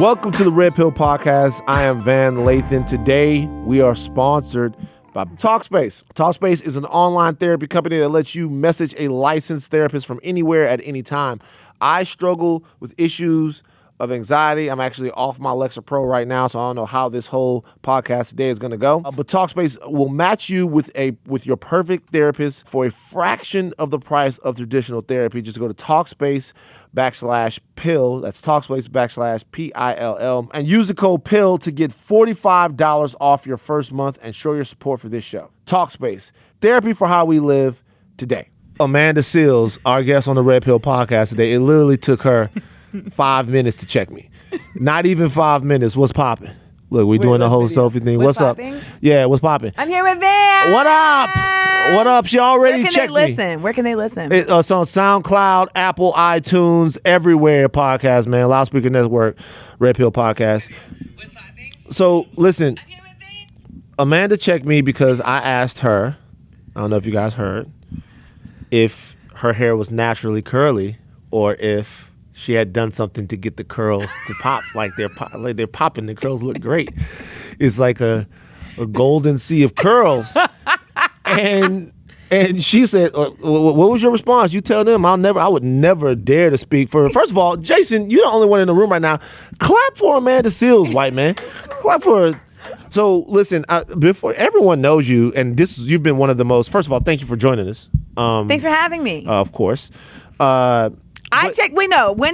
Welcome to the Red Pill Podcast. I am Van Lathan. Today, we are sponsored by Talkspace. Talkspace is an online therapy company that lets you message a licensed therapist from anywhere at any time. I struggle with issues of anxiety. I'm actually off my Lexapro right now, so I don't know how this whole podcast today is going to go. But Talkspace will match you with your perfect therapist for a fraction of the price of traditional therapy. Just go to Talkspace/pill. That's Talkspace/PILL. And use the code PILL to get $45 off your first month and show your support for this show. Talkspace, therapy for how we live today. Amanda Seales, our guest on the Red Pill Podcast today, it literally took her 5 minutes to check me. Not even 5 minutes. What's popping? Look, we're doing the whole selfie thing. What's up? Yeah, what's popping? I'm here with Van. What up? What up? She already checked me. Where can they listen? It's on SoundCloud, Apple, iTunes, everywhere. Podcast, man. Loudspeaker Network, Red Pill Podcast. What's popping? So, listen. I'm here with Van. Amanda checked me because I asked her, I don't know if you guys heard, if her hair was naturally curly or if she had done something to get the curls to pop like they're popping. The curls look great. It's like a golden sea of curls. And she said, "What was your response?" You tell them. I would never dare to speak for. First of all, Jason, you're the only one in the room right now. Clap for Amanda Seales, white man. Clap for her. So listen, before everyone knows you, and you've been one of the most. First of all, thank you for joining us. Thanks for having me. Of course. When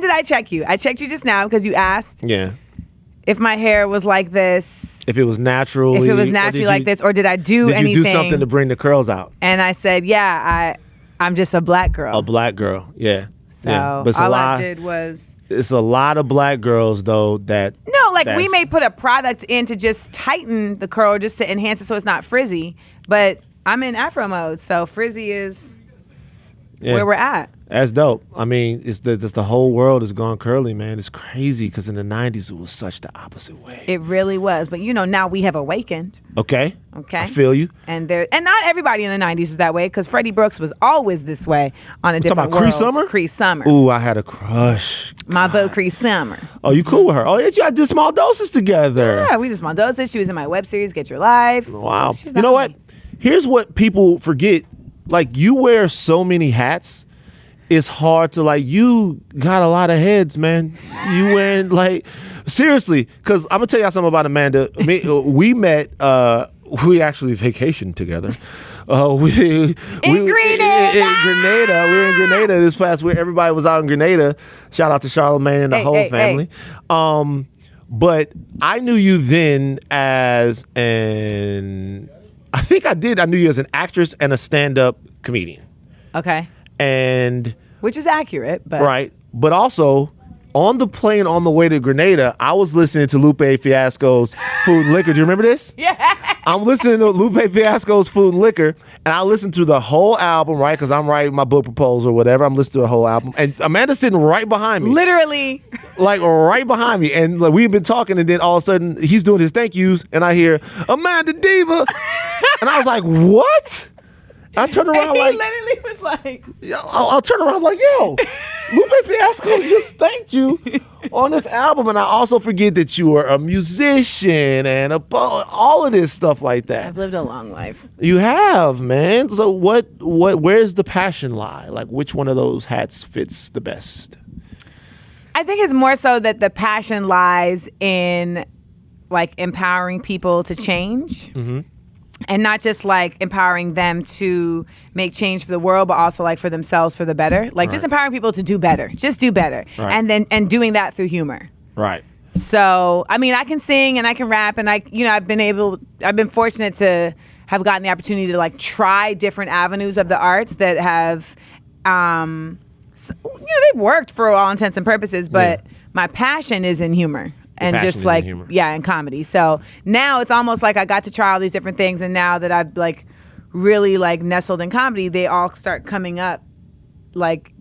did I check you? I checked you just now because you asked if my hair was like this. If it was natural. If it was naturally like this, or did I do anything? Did you do something to bring the curls out? And I said, I'm just a black girl. A black girl, yeah. So yeah. But I did was... It's a lot of black girls, though, that... No, we may put a product in to just tighten the curl, just to enhance it so it's not frizzy. But I'm in Afro mode, so frizzy is where we're at. That's dope. I mean, the whole world has gone curly, man. It's crazy because in the 90s, it was such the opposite way. It really was. But, now we have awakened. Okay. I feel you. And not everybody in the 90s was that way because Freddie Brooks was always this way on a different world. Cree Summer? Cree Summer. Ooh, I had a crush. My beau, Cree Summer. Oh, you cool with her? Oh, yeah, you did Small Doses together. Yeah, we did Small Doses. She was in my web series, Get Your Life. Wow. You know what? Here's what people forget. You wear so many hats. It's hard to you got a lot of heads, man. You wearing seriously, because I'm gonna tell y'all something about Amanda. We met, we actually vacationed together. In Grenada. We were in Grenada this past week. Everybody was out in Grenada. Shout out to Charlamagne and the whole family. But I knew you then as I knew you as an actress and a stand-up comedian. Okay. Which is accurate, but... Right. But also, on the plane on the way to Grenada, I was listening to Lupe Fiasco's Food and Liquor. Do you remember this? Yeah. I'm listening to Lupe Fiasco's Food and Liquor, and I listened to the whole album, right? Because I'm writing my book proposal or whatever. I'm listening to the whole album. And Amanda's sitting right behind me. Literally. Right behind me. And we've been talking, and then all of a sudden, he's doing his thank yous, and I hear, Amanda Diva. And I was like, what? I turned around he literally was like... I'll turn around like, yo, Lupe Fiasco just thanked you on this album. And I also forget that you are a musician and all of this stuff like that. I've lived a long life. You have, man. So where's the passion lie? Which one of those hats fits the best? I think it's more so that the passion lies in empowering people to change. Mm-hmm. And not just empowering them to make change for the world, but also for themselves for the better. Just empowering people to do better. Just do better. Right. And doing that through humor. Right. So, I mean, I can sing and I can rap and I've been fortunate to have gotten the opportunity to try different avenues of the arts that have, they've worked for all intents and purposes, but my passion is in humor. And just in comedy. So now it's almost like I got to try all these different things, and now that I've really nestled in comedy, they all start coming up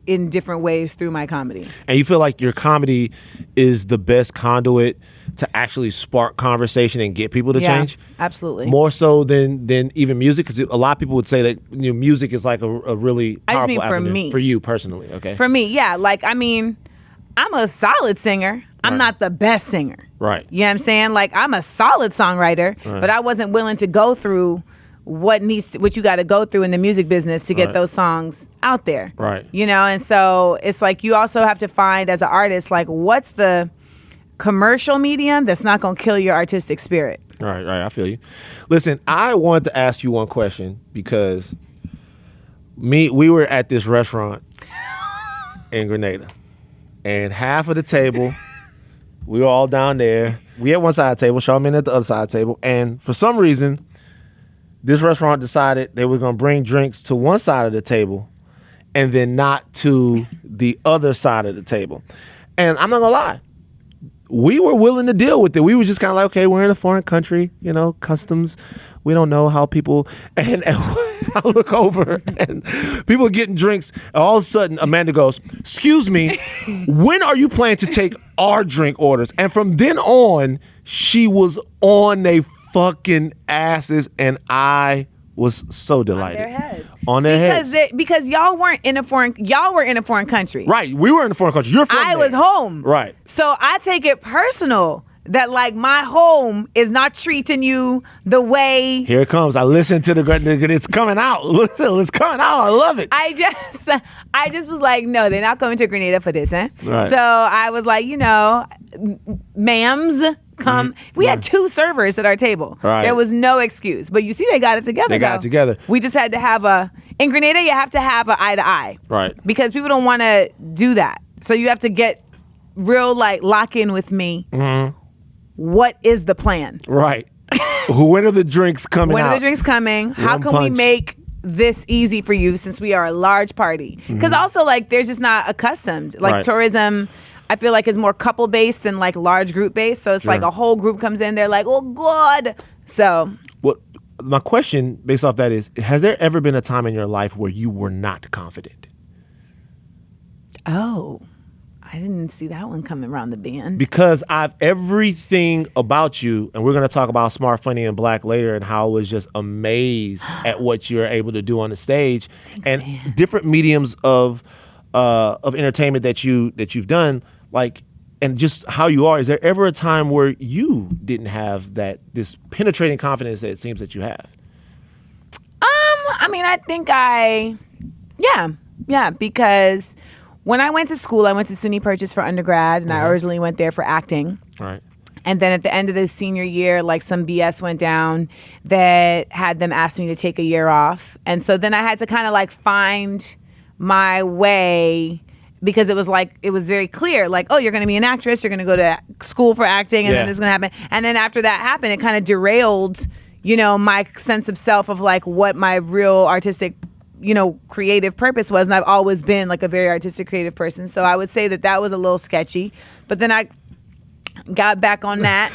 in different ways through my comedy. And you feel like your comedy is the best conduit to actually spark conversation and get people to change? Absolutely. More so than even music, because a lot of people would say that music is a really powerful I just mean avenue. For me. For you personally, okay? For me, yeah. I'm a solid singer. I'm not the best singer. Right. You know what I'm saying? Like, I'm a solid songwriter, but I wasn't willing to go through what you got to go through in the music business to get those songs out there. Right. You know, and so it's like you also have to find as an artist, like, what's the commercial medium that's not going to kill your artistic spirit. Right. I feel you. Listen, I wanted to ask you one question because we were at this restaurant in Grenada, and half of the table, we were all down there. We at one side of the table, Charlamagne at the other side of the table, and for some reason, this restaurant decided they were going to bring drinks to one side of the table and then not to the other side of the table. And I'm not going to lie, we were willing to deal with it. We were just kind of like, okay, we're in a foreign country, you know, customs. We don't know how people, and I look over and people are getting drinks. And all of a sudden, Amanda goes, excuse me, when are you planning to take our drink orders? And from then on, she was on they fucking asses, and I was so delighted. On their heads. Because y'all were in a foreign country. Right. We were in a foreign country. You're from I there. was home. Right. So I take it personal that, like, my home is not treating you the way. Here it comes. I listened to it's coming out. It's coming out. I love it. I just was like, no, they're not coming to Grenada for this, eh? Right. So I was like, you know, ma'ams, come. We had 2 servers at our table. Right. There was no excuse. But you see, they got it together. They got it together. We just had to have in Grenada, you have to have an eye to eye. Right. Because people don't want to do that. So you have to get real, like, lock in with me. Mm-hmm. What is the plan? Right. When are the drinks coming When out? are the drinks coming? How One can punch. we make this easy for you since we are a large party? Because also, like, there's just not accustomed. Like, Right. tourism, I feel like, is more couple based than like large group based. So it's like a whole group comes in, they're like, oh God. So Well, my question based off that is, has there ever been a time in your life where you were not confident? I didn't see that one coming around the bend. Because everything about you, and we're going to talk about Smart, Funny, and Black later, and how I was just amazed at what you're able to do on the stage. Thanks, and man. different mediums of entertainment that you've done, like, and just how you are. Is there ever a time where you didn't have this penetrating confidence that it seems that you have? I mean, I think yeah, because when I went to school, I went to SUNY Purchase for undergrad, and I originally went there for acting. Right. And then at the end of the senior year, like, some BS went down that had them ask me to take a year off. And so then I had to kind of like find my way, because it was very clear, like, oh, you're going to be an actress, you're going to go to school for acting, and then this is going to happen. And then after that happened, it kind of derailed, you know, my sense of self of like what my real artistic, you know, creative purpose was. And I've always been like a very artistic, creative person. So I would say that was a little sketchy. But then I got back on that,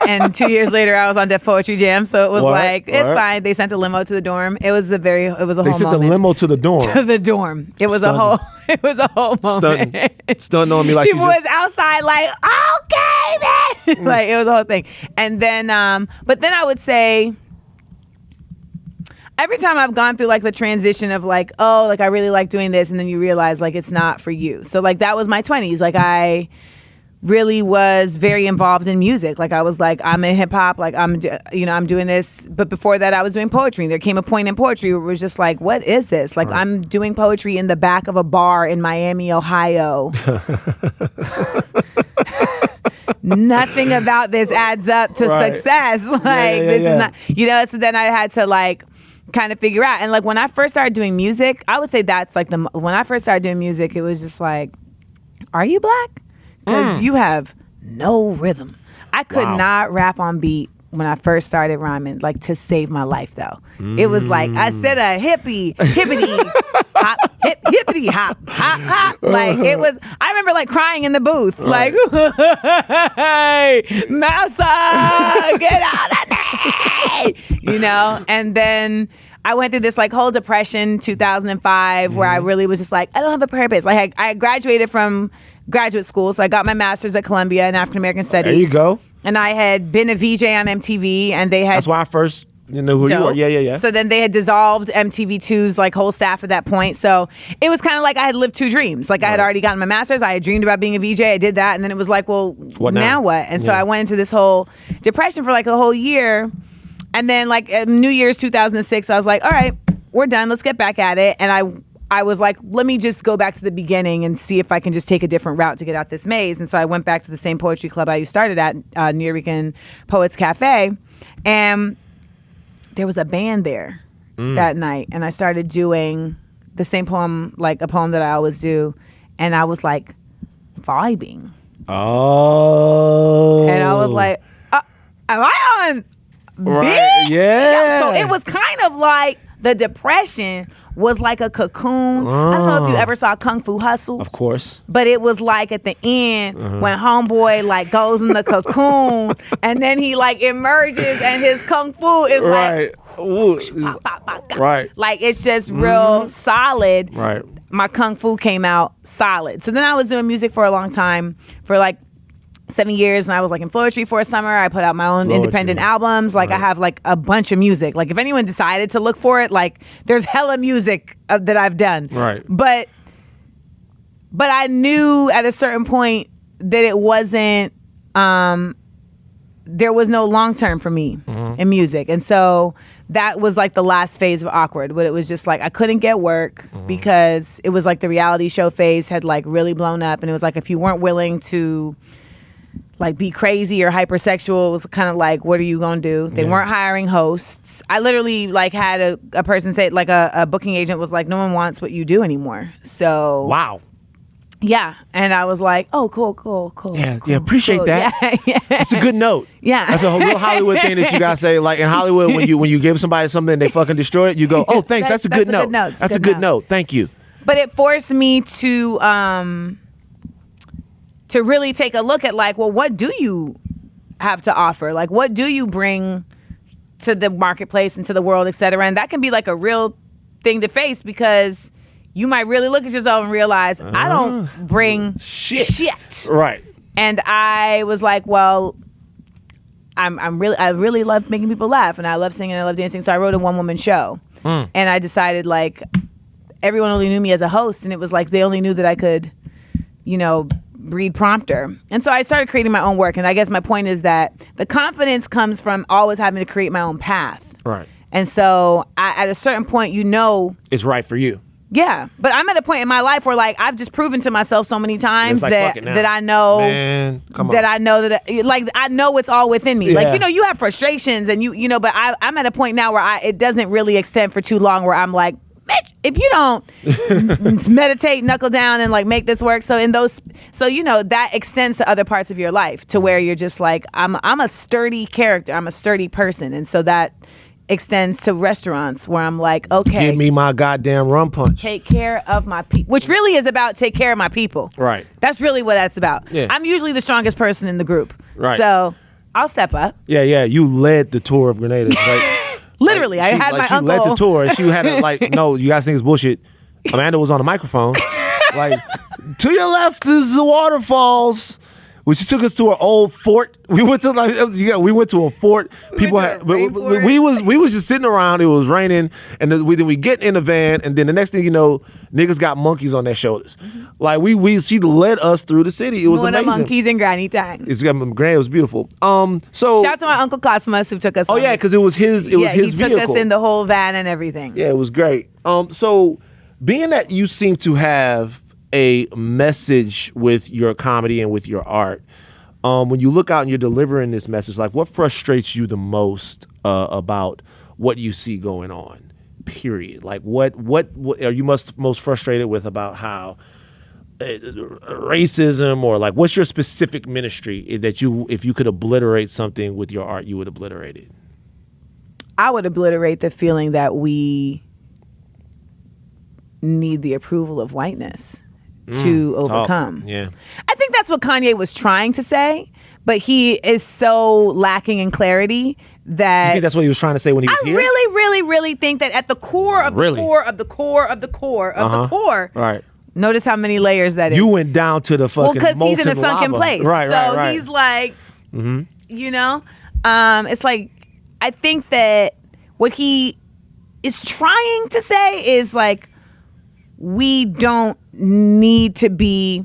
and 2 years later I was on Def Poetry Jam. So it was it's fine. They sent a limo to the dorm. It was a whole moment. They sent a limo to the dorm. To the dorm. It was Stunning. it was a whole moment. Stunting on me like people was outside like, okay, man. Like, it was a whole thing. And then, but then I would say, every time I've gone through like the transition of like, oh, like, I really like doing this, and then you realize like it's not for you. So like that was my 20s. Like, I really was very involved in music. Like, I was like, I'm in hip hop, like, I'm doing this. But before that, I was doing poetry. And there came a point in poetry where it was just like, what is this? Like, I'm doing poetry in the back of a bar in Miami, Ohio. Nothing about this adds up to success. Like, this is not, you know. So then I had to like kind of figure out. And like, when I first started doing music, I would say that's like when I first started doing music, it was just like, are you Black? Because you have no rhythm. I could not rap on beat when I first started rhyming, like, to save my life, though. It was like, I said a hippity hop, hippity hop, hop, hop. Like, it was, I remember like crying in the booth, like, hey, Massa, get out of me, you know? And then I went through this like whole depression, 2005, where I really was just like, I don't have a purpose. Like, I graduated from graduate school, so I got my master's at Columbia in African American Studies. There you go. And I had been a VJ on MTV, and they had. That's why I first You know who you are. Yeah. So then they had dissolved MTV2's like whole staff at that point. So it was kind of like I had lived two dreams. Like I had already gotten my master's. I had dreamed about being a VJ. I did that. And then it was like, well, what now what? And so I went into this whole depression for like a whole year. And then like New Year's 2006, I was like, all right, we're done. Let's get back at it. And I was like, let me just go back to the beginning and see if I can just take a different route to get out this maze. And so I went back to the same poetry club I started at, New York Poets Cafe. And there was a band there that night. And I started doing the same poem, like a poem that I always do. And I was like vibing. Oh. And I was like, am I on right. Yeah. So it was kind of like the depression was like a cocoon. I don't know if you ever saw Kung Fu Hustle. Of course. But it was like at the end when homeboy like goes in the cocoon and then he like emerges and his Kung Fu is right. like whoosh, right. Like it's just real solid. Right. My Kung Fu came out solid. So then I was doing music for a long time, for like 7 years, and I was like in Floetry for a summer. I put out my own independent albums. Like I have like a bunch of music. Like if anyone decided to look for it, like there's hella music that I've done. Right. But I knew at a certain point that it wasn't. There was no long term for me in music, and so that was like the last phase of awkward. But it was just like I couldn't get work because it was like the reality show phase had like really blown up, and it was like if you weren't willing to like be crazy or hypersexual, it was kind of like, what are you gonna do? They weren't hiring hosts. I literally like had a person say, like a booking agent was like, no one wants what you do anymore. So wow. Yeah. And I was like, oh, cool. Yeah, appreciate that. Yeah. It's a good note. Yeah. That's a real Hollywood thing that you gotta say. Like in Hollywood, when you give somebody something and they fucking destroy it, you go, oh, thanks. That's a good note. That's a good note. Thank you. But it forced me to really take a look at like, well, what do you have to offer? Like, what do you bring to the marketplace and to the world, et cetera? And that can be like a real thing to face because you might really look at yourself and realize I don't bring shit. Right. And I was like, well, I really love making people laugh, and I love singing, and I love dancing. So I wrote a one-woman show, and I decided like everyone only knew me as a host, and it was like they only knew that I could, read prompter. And so I started creating my own work. And I guess my point is that the confidence comes from always having to create my own path. Right. And so at a certain point, it's right for you. Yeah. But I'm at a point in my life where like I've just proven to myself so many times like, that I know, man, come on. that I know that like I know it's all within me. Yeah. Like, you have frustrations and but I'm at a point now where it doesn't really extend for too long where I'm like, bitch, if you don't meditate, knuckle down, and like make this work. So that extends to other parts of your life to where you're just like, I'm a sturdy character. I'm a sturdy person. And so that extends to restaurants where I'm like, okay, give me my goddamn rum punch. Take care of my people, which really is about take care of my people. Right. That's really what that's about. Yeah. I'm usually the strongest person in the group. Right. So I'll step up. Yeah. You led the tour of Grenada. Right? Literally, I had my uncle. She led the tour, and she had to no, you guys think it's bullshit. Amanda was on the microphone. Like, to your left is the waterfalls. When she took us to an old fort, we went to a fort. People we was just sitting around. It was raining, and then we get in the van, and then the next thing you know, niggas got monkeys on their shoulders. Like she led us through the city. It was amazing. Monkeys and granny time. It was beautiful. So shout out to my uncle Cosmas who took us. Oh yeah, because it was his vehicle. He took us in the whole van and everything. Yeah, it was great. So being that you seem to have a message with your comedy and with your art, when you look out and you're delivering this message, like what frustrates you the most about what you see going on, period? Like what are you most frustrated with about how racism, or like what's your specific ministry that if you could obliterate something with your art, you would obliterate it? I would obliterate the feeling that we need the approval of whiteness to overcome. Yeah. I think that's what Kanye was trying to say, but he is so lacking in clarity that... You think that's what he was trying to say when he was here? I really, really, really think that at the core of the core of the core of the core of the core... Right. Notice how many layers that is. You went down to the fucking molten lava. Well, because he's in a sunken place. Right. So he's like, it's like, I think that what he is trying to say is like, we don't need to be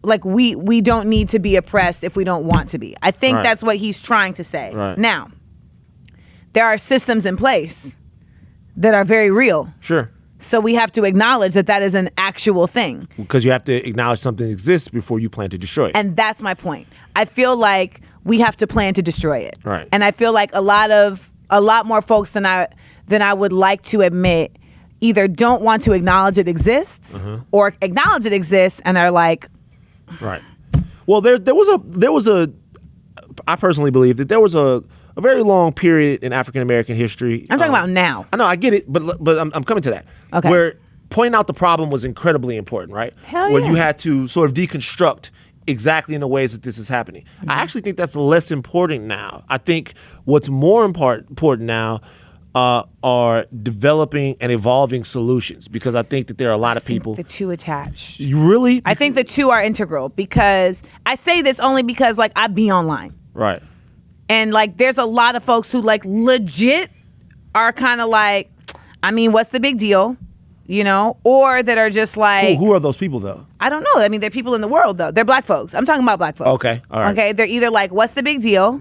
like we don't need to be oppressed if we don't want to be. I think that's what he's trying to say. Right. Now, there are systems in place that are very real. Sure. So we have to acknowledge that is an actual thing. Because you have to acknowledge something exists before you plan to destroy it. And that's my point. I feel like we have to plan to destroy it. Right. And I feel like a lot more folks than I would like to admit either don't want to acknowledge it exists or acknowledge it exists and are like, right. Well, there was a I personally believe that there was a very long period in African American history. I'm talking about now. I know, I get it, but I'm coming to that. Okay. Where pointing out the problem was incredibly important, right? Hell Where yeah. you had to sort of deconstruct exactly in the ways that this is happening. Mm-hmm. I actually think that's less important now. I think what's more important now are developing and evolving solutions, because I think that there are a lot of people. The two attached. You really? I think the two are integral, because I say this only because like I be online. Right. And like there's a lot of folks who like legit are kind of like, I mean, what's the big deal? You know, or that are just like, Who are those people though? I don't know. I mean, they're people in the world though. They're black folks. I'm talking about black folks. Okay, all right. Okay, they're either like, what's the big deal?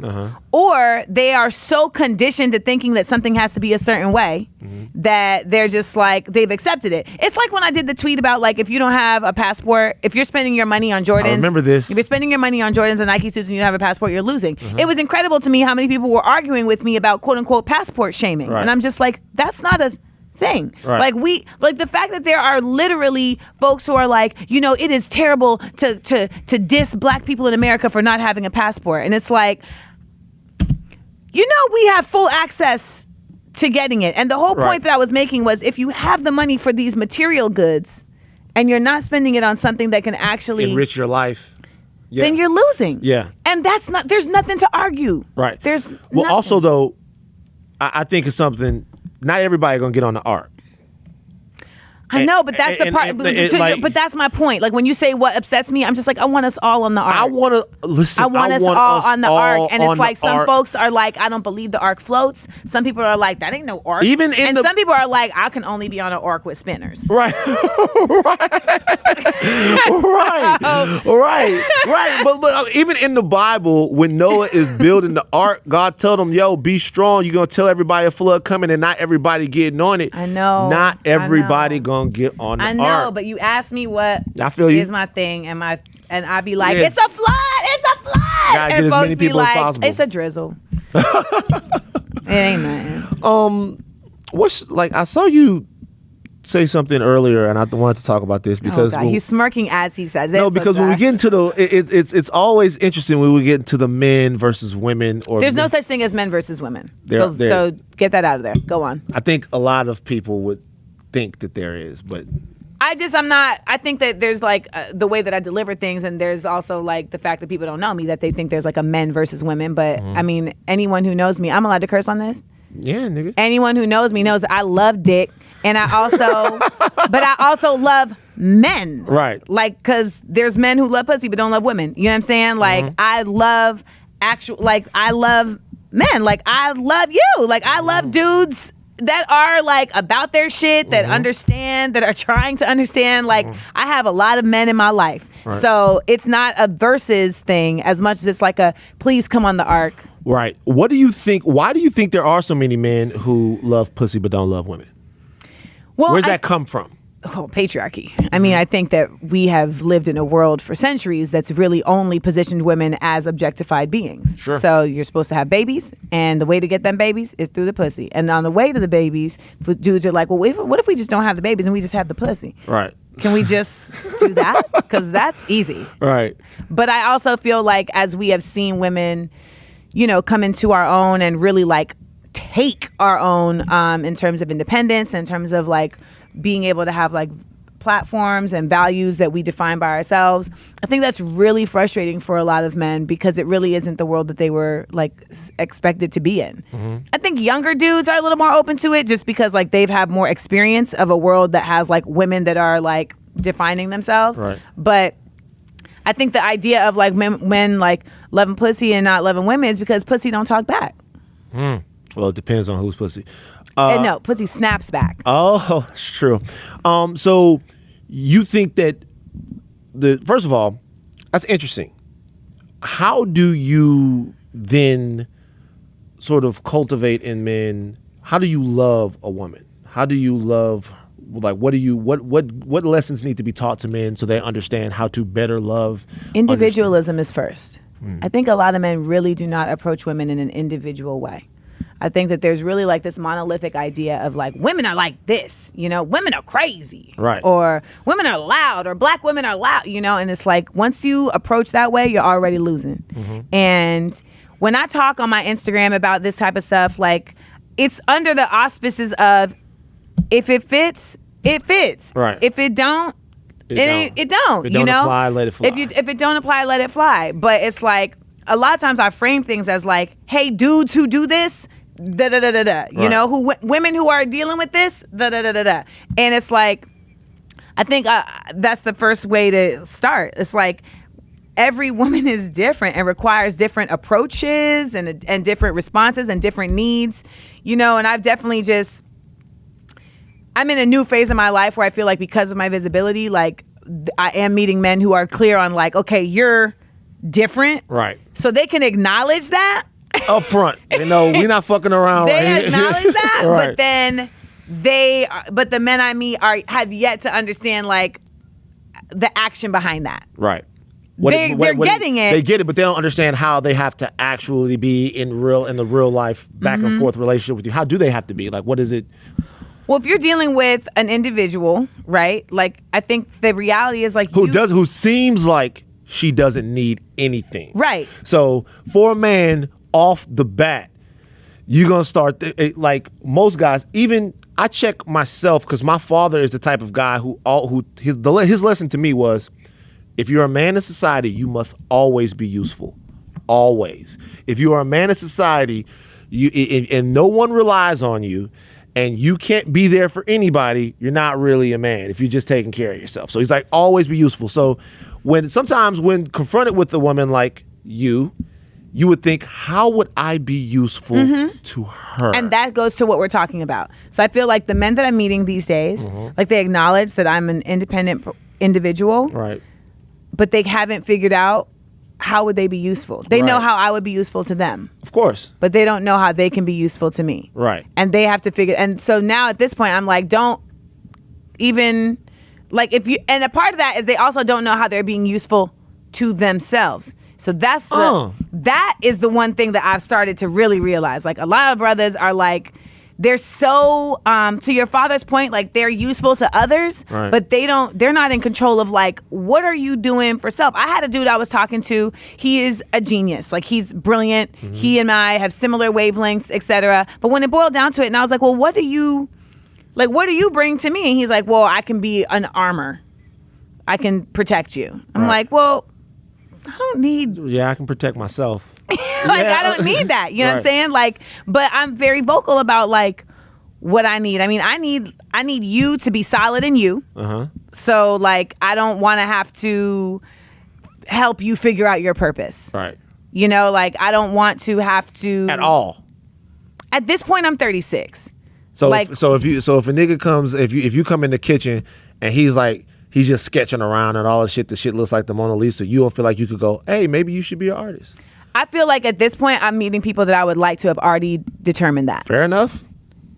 Or they are so conditioned to thinking that something has to be a certain way that they're just like, they've accepted it. It's like when I did the tweet about like, if you don't have a passport, if you're spending your money on Jordans. I remember this. If you're spending your money on Jordans and Nike suits and you don't have a passport, you're losing. It was incredible to me how many people were arguing with me about quote unquote passport shaming. Right. And I'm just like, that's not a thing. Right. Like the fact that there are literally folks who are like, you know, it is terrible to diss black people in America for not having a passport. And it's like, you know, we have full access to getting it. And the whole point that I was making was, if you have the money for these material goods and you're not spending it on something that can actually enrich your life, then you're losing. Yeah. And there's nothing to argue. Right. There's well, nothing. also though, I think it's something. Not everybody gonna get on the ark. I know, but that's the part. But that's my point. Like when you say what upsets me, I'm just like, I want us all on the ark. I want to listen. I want us all on the ark, and it's like some folks are like, I don't believe the ark floats. Some people are like, that ain't no ark. And some people are like, I can only be on an ark with spinners. Right, right. But even in the Bible, when Noah is building the ark, God told him, "Yo, be strong. You're gonna tell everybody a flood coming, and not everybody getting on it. I know. Not everybody gonna get on the ark. I know, but you asked me what I feel you. is my thing, and I be like, it's a flood, it's a flood. Gotta and get as folks many be people as like, possible. it's a drizzle. It ain't nothing. What's like? I saw you say something earlier, and I wanted to talk about this because he's smirking as he says it. No, because when we get into it's always interesting when we get into the men versus women. Or there's no such thing as men versus women. So get that out of there. Go on. I think a lot of people would think that there is, but I'm not. I think that there's like the way that I deliver things, and there's also like the fact that people don't know me, that they think there's like a men versus women. But I mean, anyone who knows me, I'm allowed to curse on this. Yeah, nigga. Anyone who knows me knows that I love dick, and I also love men. Right. Like, because there's men who love pussy but don't love women. You know what I'm saying? Like, I love I love men. Like, I love you. Like, I love dudes that are like about their shit, that understand, that are trying to understand. Like, I have a lot of men in my life. Right. So it's not a versus thing as much as it's like a please come on the ark. Right. What do you think? Why do you think there are so many men who love pussy but don't love women? Well, where's that come from? Oh, patriarchy. I mean, I think that we have lived in a world for centuries that's really only positioned women as objectified beings. Sure. So you're supposed to have babies, and the way to get them babies is through the pussy. And on the way to the babies, dudes are like, well, what if we just don't have the babies and we just have the pussy? Right. Can we just do that? Because that's easy. Right. But I also feel like as we have seen women, you know, come into our own and really like take our own in terms of independence, in terms of like being able to have like platforms and values that we define by ourselves. I think that's really frustrating for a lot of men because it really isn't the world that they were like expected to be in. I think younger dudes are a little more open to it just because like they've had more experience of a world that has like women that are like defining themselves. Right. But I think the idea of like men like loving pussy and not loving women is because pussy don't talk back. Well, it depends on whose pussy. No, pussy snaps back. Oh, it's true. So you think that first of all, that's interesting. How do you then sort of cultivate in men? How do you love a woman? How do you love? Like, what lessons need to be taught to men so they understand how to better love? Individualism is first. I think a lot of men really do not approach women in an individual way. I think that there's really like this monolithic idea of like women are like this, women are crazy, right? Or women are loud, or black women are loud, and it's like once you approach that way, you're already losing. And when I talk on my Instagram about this type of stuff, like it's under the auspices of if it fits, it fits. Right. If it don't, it don't. If it don't apply, let it fly. If it don't apply, let it fly. But it's like a lot of times I frame things as like, hey, dudes who do this, da da da da da. Right. Women who are dealing with this, da da da da da. And it's like, I think that's the first way to start. It's like every woman is different and requires different approaches and different responses and different needs. And I've definitely I'm in a new phase of my life where I feel like because of my visibility, like I am meeting men who are clear on like, okay, you're different. Right. So they can acknowledge that. Up front. We're not fucking around. They acknowledge that, right. But then but the men I meet have yet to understand like the action behind that. Right. They're getting it. They get it, but they don't understand how they have to actually be in the real life back and forth relationship with you. How do they have to be? Like, what is it? Well, if you're dealing with an individual, right? Like, I think the reality is like who seems like she doesn't need anything. Right. So for a man off the bat, you're gonna start like most guys. Even I check myself because my father is the type of guy his lesson to me was, if you're a man in society, you must always be useful. Always. If you are a man in society, and no one relies on you, and you can't be there for anybody, you're not really a man if you're just taking care of yourself. So he's like, always be useful. So sometimes when confronted with a woman like you would think, how would I be useful to her? And that goes to what we're talking about. So I feel like the men that I'm meeting these days, like they acknowledge that I'm an independent individual. Right. But they haven't figured out how would they be useful. They know how I would be useful to them. Of course. But they don't know how they can be useful to me. Right. And they have to figure. And so now at this point, I'm like, don't even, like and a part of that is they also don't know how they're being useful to themselves. So that is the one thing that I've started to really realize. Like a lot of brothers are like, they're so, to your father's point, like they're useful to others, right. But they're not in control of like, what are you doing for self? I had a dude I was talking to, he is a genius. Like he's brilliant. He and I have similar wavelengths, etc. But when it boiled down to it, and I was like, well, what do you bring to me? And he's like, well, I can be an armor. I can protect you. I'm like, well, I don't need. Yeah, I can protect myself. I don't need that. You know what I'm saying? Like, but I'm very vocal about like what I need. I mean, I need you to be solid in you. So like, I don't want to have to help you figure out your purpose. Right. Like I don't want to have to at all. At this point, I'm 36. So like, if a nigga comes, if you come in the kitchen and he's just sketching around and all the shit looks like the Mona Lisa, you don't feel like you could go, hey, maybe you should be an artist. I feel like at this point, I'm meeting people that I would like to have already determined that. Fair enough.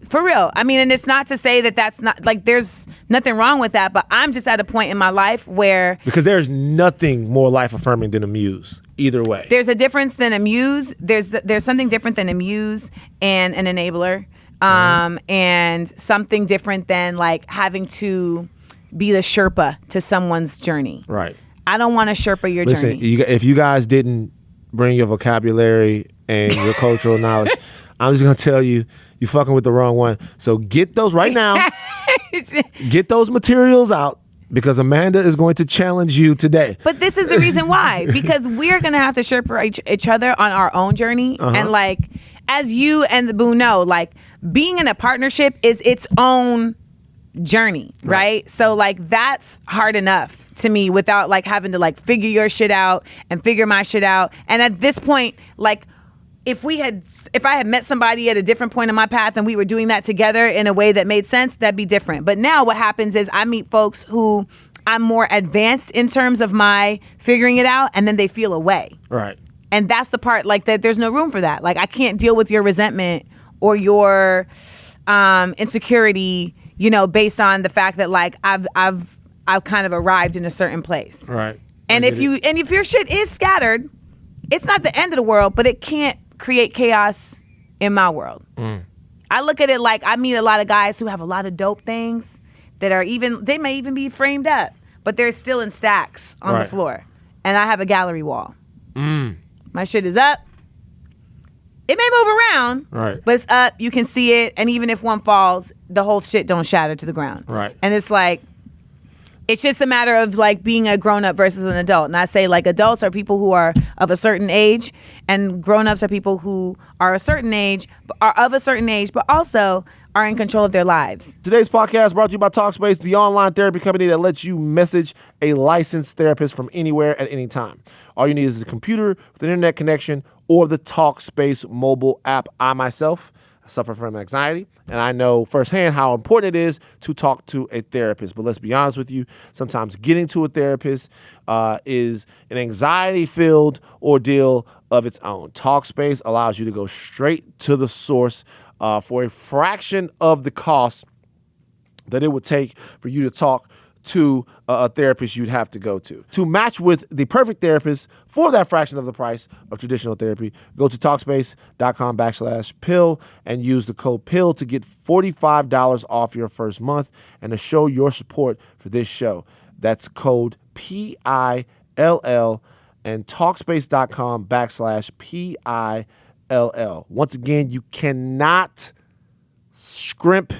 For real. I mean, and it's not to say that that's not, like, there's nothing wrong with that, but I'm just at a point in my life where... Because there's nothing more life-affirming than a muse, either way. There's a difference than a muse. There's something different than a muse and an enabler. And something different than, like, having to be the Sherpa to someone's journey. Right. I don't want to Sherpa your journey. Listen, if you guys didn't bring your vocabulary and your cultural knowledge, I'm just going to tell you, you're fucking with the wrong one. So get those right now. Get those materials out because Amanda is going to challenge you today. But this is the reason why. Because we're going to have to Sherpa each other on our own journey. And like, as you and the Boo know, like being in a partnership is its own journey, right? So like that's hard enough to me without like having to like figure your shit out and figure my shit out. And at this point, like if I had met somebody at a different point in my path and we were doing that together in a way that made sense, that'd be different. But now what happens is I meet folks who I'm more advanced in terms of my figuring it out, and then they feel away. Right. And that's the part, like, that there's no room for that. Like, I can't deal with your resentment or your insecurity, based on the fact that, like, I've kind of arrived in a certain place. Right. And if your shit is scattered, it's not the end of the world, but it can't create chaos in my world. I look at it like I meet a lot of guys who have a lot of dope things that they may even be framed up, but they're still in stacks on the floor. And I have a gallery wall. My shit is up. It may move around, but it's up. You can see it. And even if one falls, the whole shit don't shatter to the ground. Right. And it's like, it's just a matter of like being a grown-up versus an adult. And I say, like, adults are people who are of a certain age, and grown-ups are people who are of a certain age, but also are in control of their lives. Today's podcast brought to you by Talkspace, the online therapy company that lets you message a licensed therapist from anywhere at any time. All you need is a computer with an internet connection or the Talkspace mobile app. I myself suffer from anxiety, and I know firsthand how important it is to talk to a therapist. But let's be honest with you, sometimes getting to a therapist is an anxiety-filled ordeal of its own. Talkspace allows you to go straight to the source for a fraction of the cost that it would take for you to talk to a therapist you'd have to go to. To match with the perfect therapist for that fraction of the price of traditional therapy, go to Talkspace.com/pill and use the code PILL to get $45 off your first month and to show your support for this show. That's code PILL and Talkspace.com/PILL. Once again, you cannot scrimp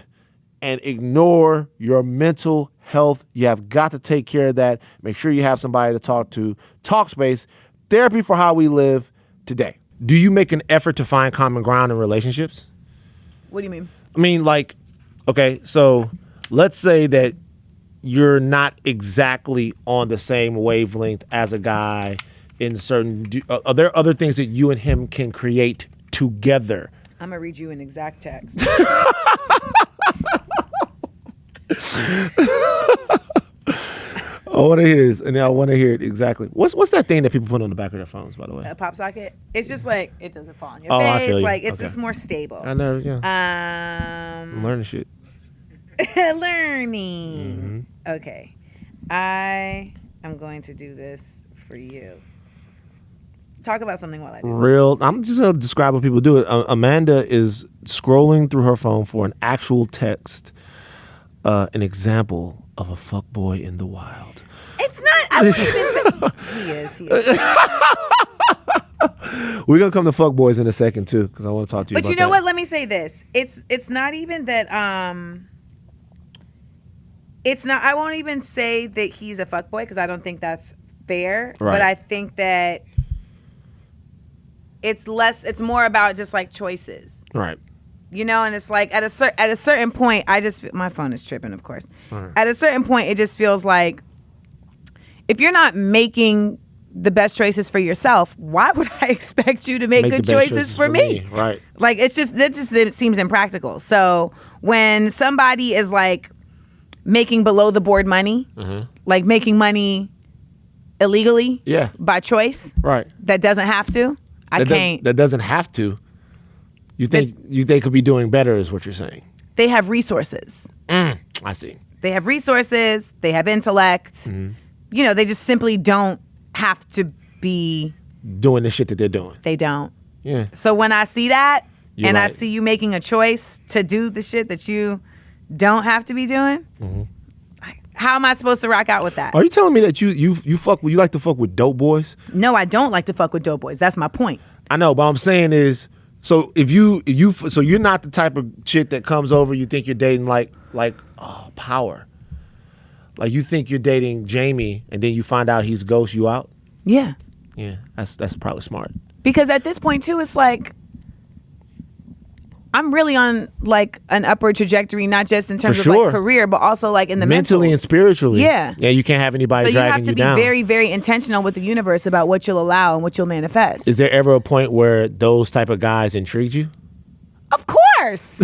and ignore your mental health. You have got to take care of that. Make sure you have somebody to talk to. Talkspace, therapy for how we live today. Do you make an effort to find common ground in relationships? What do you mean? I mean, like, okay, so let's say that you're not exactly on the same wavelength as a guy in certain... Are there other things that you and him can create together? I'm going to read you an exact text. I want to hear this, and I want to hear it exactly. What's that thing that people put on the back of their phones, by the way? A pop socket. It's just like, it doesn't fall on your I face. feel you. Like, it's Okay. just more stable. I know, yeah. I'm learning shit. Learning. Okay. I am going to do this for you. Talk about something while I do. I'm just going to describe what people do. Amanda is scrolling through her phone for an actual text, an example of a fuckboy in the wild. It's not. I wouldn't even say. He is. We're going to come to fuckboys in a second, too, because I want to talk to you about that. But you know what? Let me say this. It's not even that... It's not... I won't even say that he's a fuckboy, because I don't think that's fair. Right. But I think that it's more about just, like, choices. Right. And it's like at a certain point, my phone is tripping, of course. Right. At a certain point, it just feels like if you're not making the best choices for yourself, why would I expect you to make good choices for me? Right. Like, it seems impractical. So when somebody is like making below the board money, like making money illegally, by choice, right, that doesn't have to, that doesn't have to. You think they could be doing better is what you're saying. They have resources. I see. They have resources. They have intellect. They just simply don't have to be doing the shit that they're doing. They don't. Yeah. So when I see that You're right. I see you making a choice to do the shit that you don't have to be doing, how am I supposed to rock out with that? Are you telling me that you like to fuck with dope boys? No, I don't like to fuck with dope boys. That's my point. I know, but I'm saying is, so if so you're not the type of chick that comes over, you think you're dating like power. Like you think you're dating Jamie and then you find out he's ghost you out? Yeah. Yeah, that's probably smart. Because at this point too, it's like I'm really on like an upward trajectory, not just in terms of like career, but also like in the mentally and spiritually. Yeah. Yeah, you can't have anybody dragging you down. So you have to be very, very intentional with the universe about what you'll allow and what you'll manifest. Is there ever a point where those type of guys intrigued you? Of course.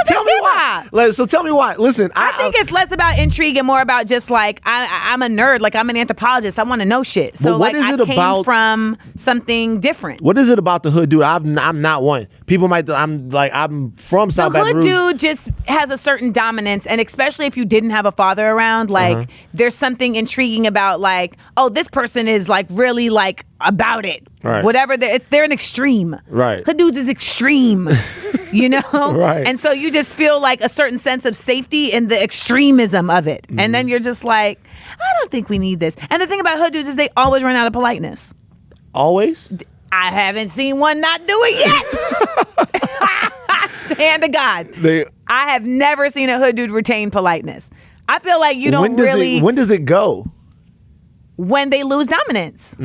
Tell me why. So tell me why. Listen, I think it's less about intrigue and more about just like I'm a nerd. Like I'm an anthropologist. I want to know shit. So what is it I came from something different. What is it about the hood dude? I'm not one. People might. I'm from South Baton Rouge. The hood dude just has a certain dominance, and especially if you didn't have a father around, like there's something intriguing about like, oh, this person is like really like about it. Right. Whatever they're an extreme. Right. Hood dudes is extreme. You know? Right. And so you just feel like a certain sense of safety in the extremism of it. And then you're just like, I don't think we need this. And the thing about hood dudes is they always run out of politeness. Always? I haven't seen one not do it yet. Hand to God. I have never seen a hood dude retain politeness. I feel like you don't really... When does it go? When they lose dominance.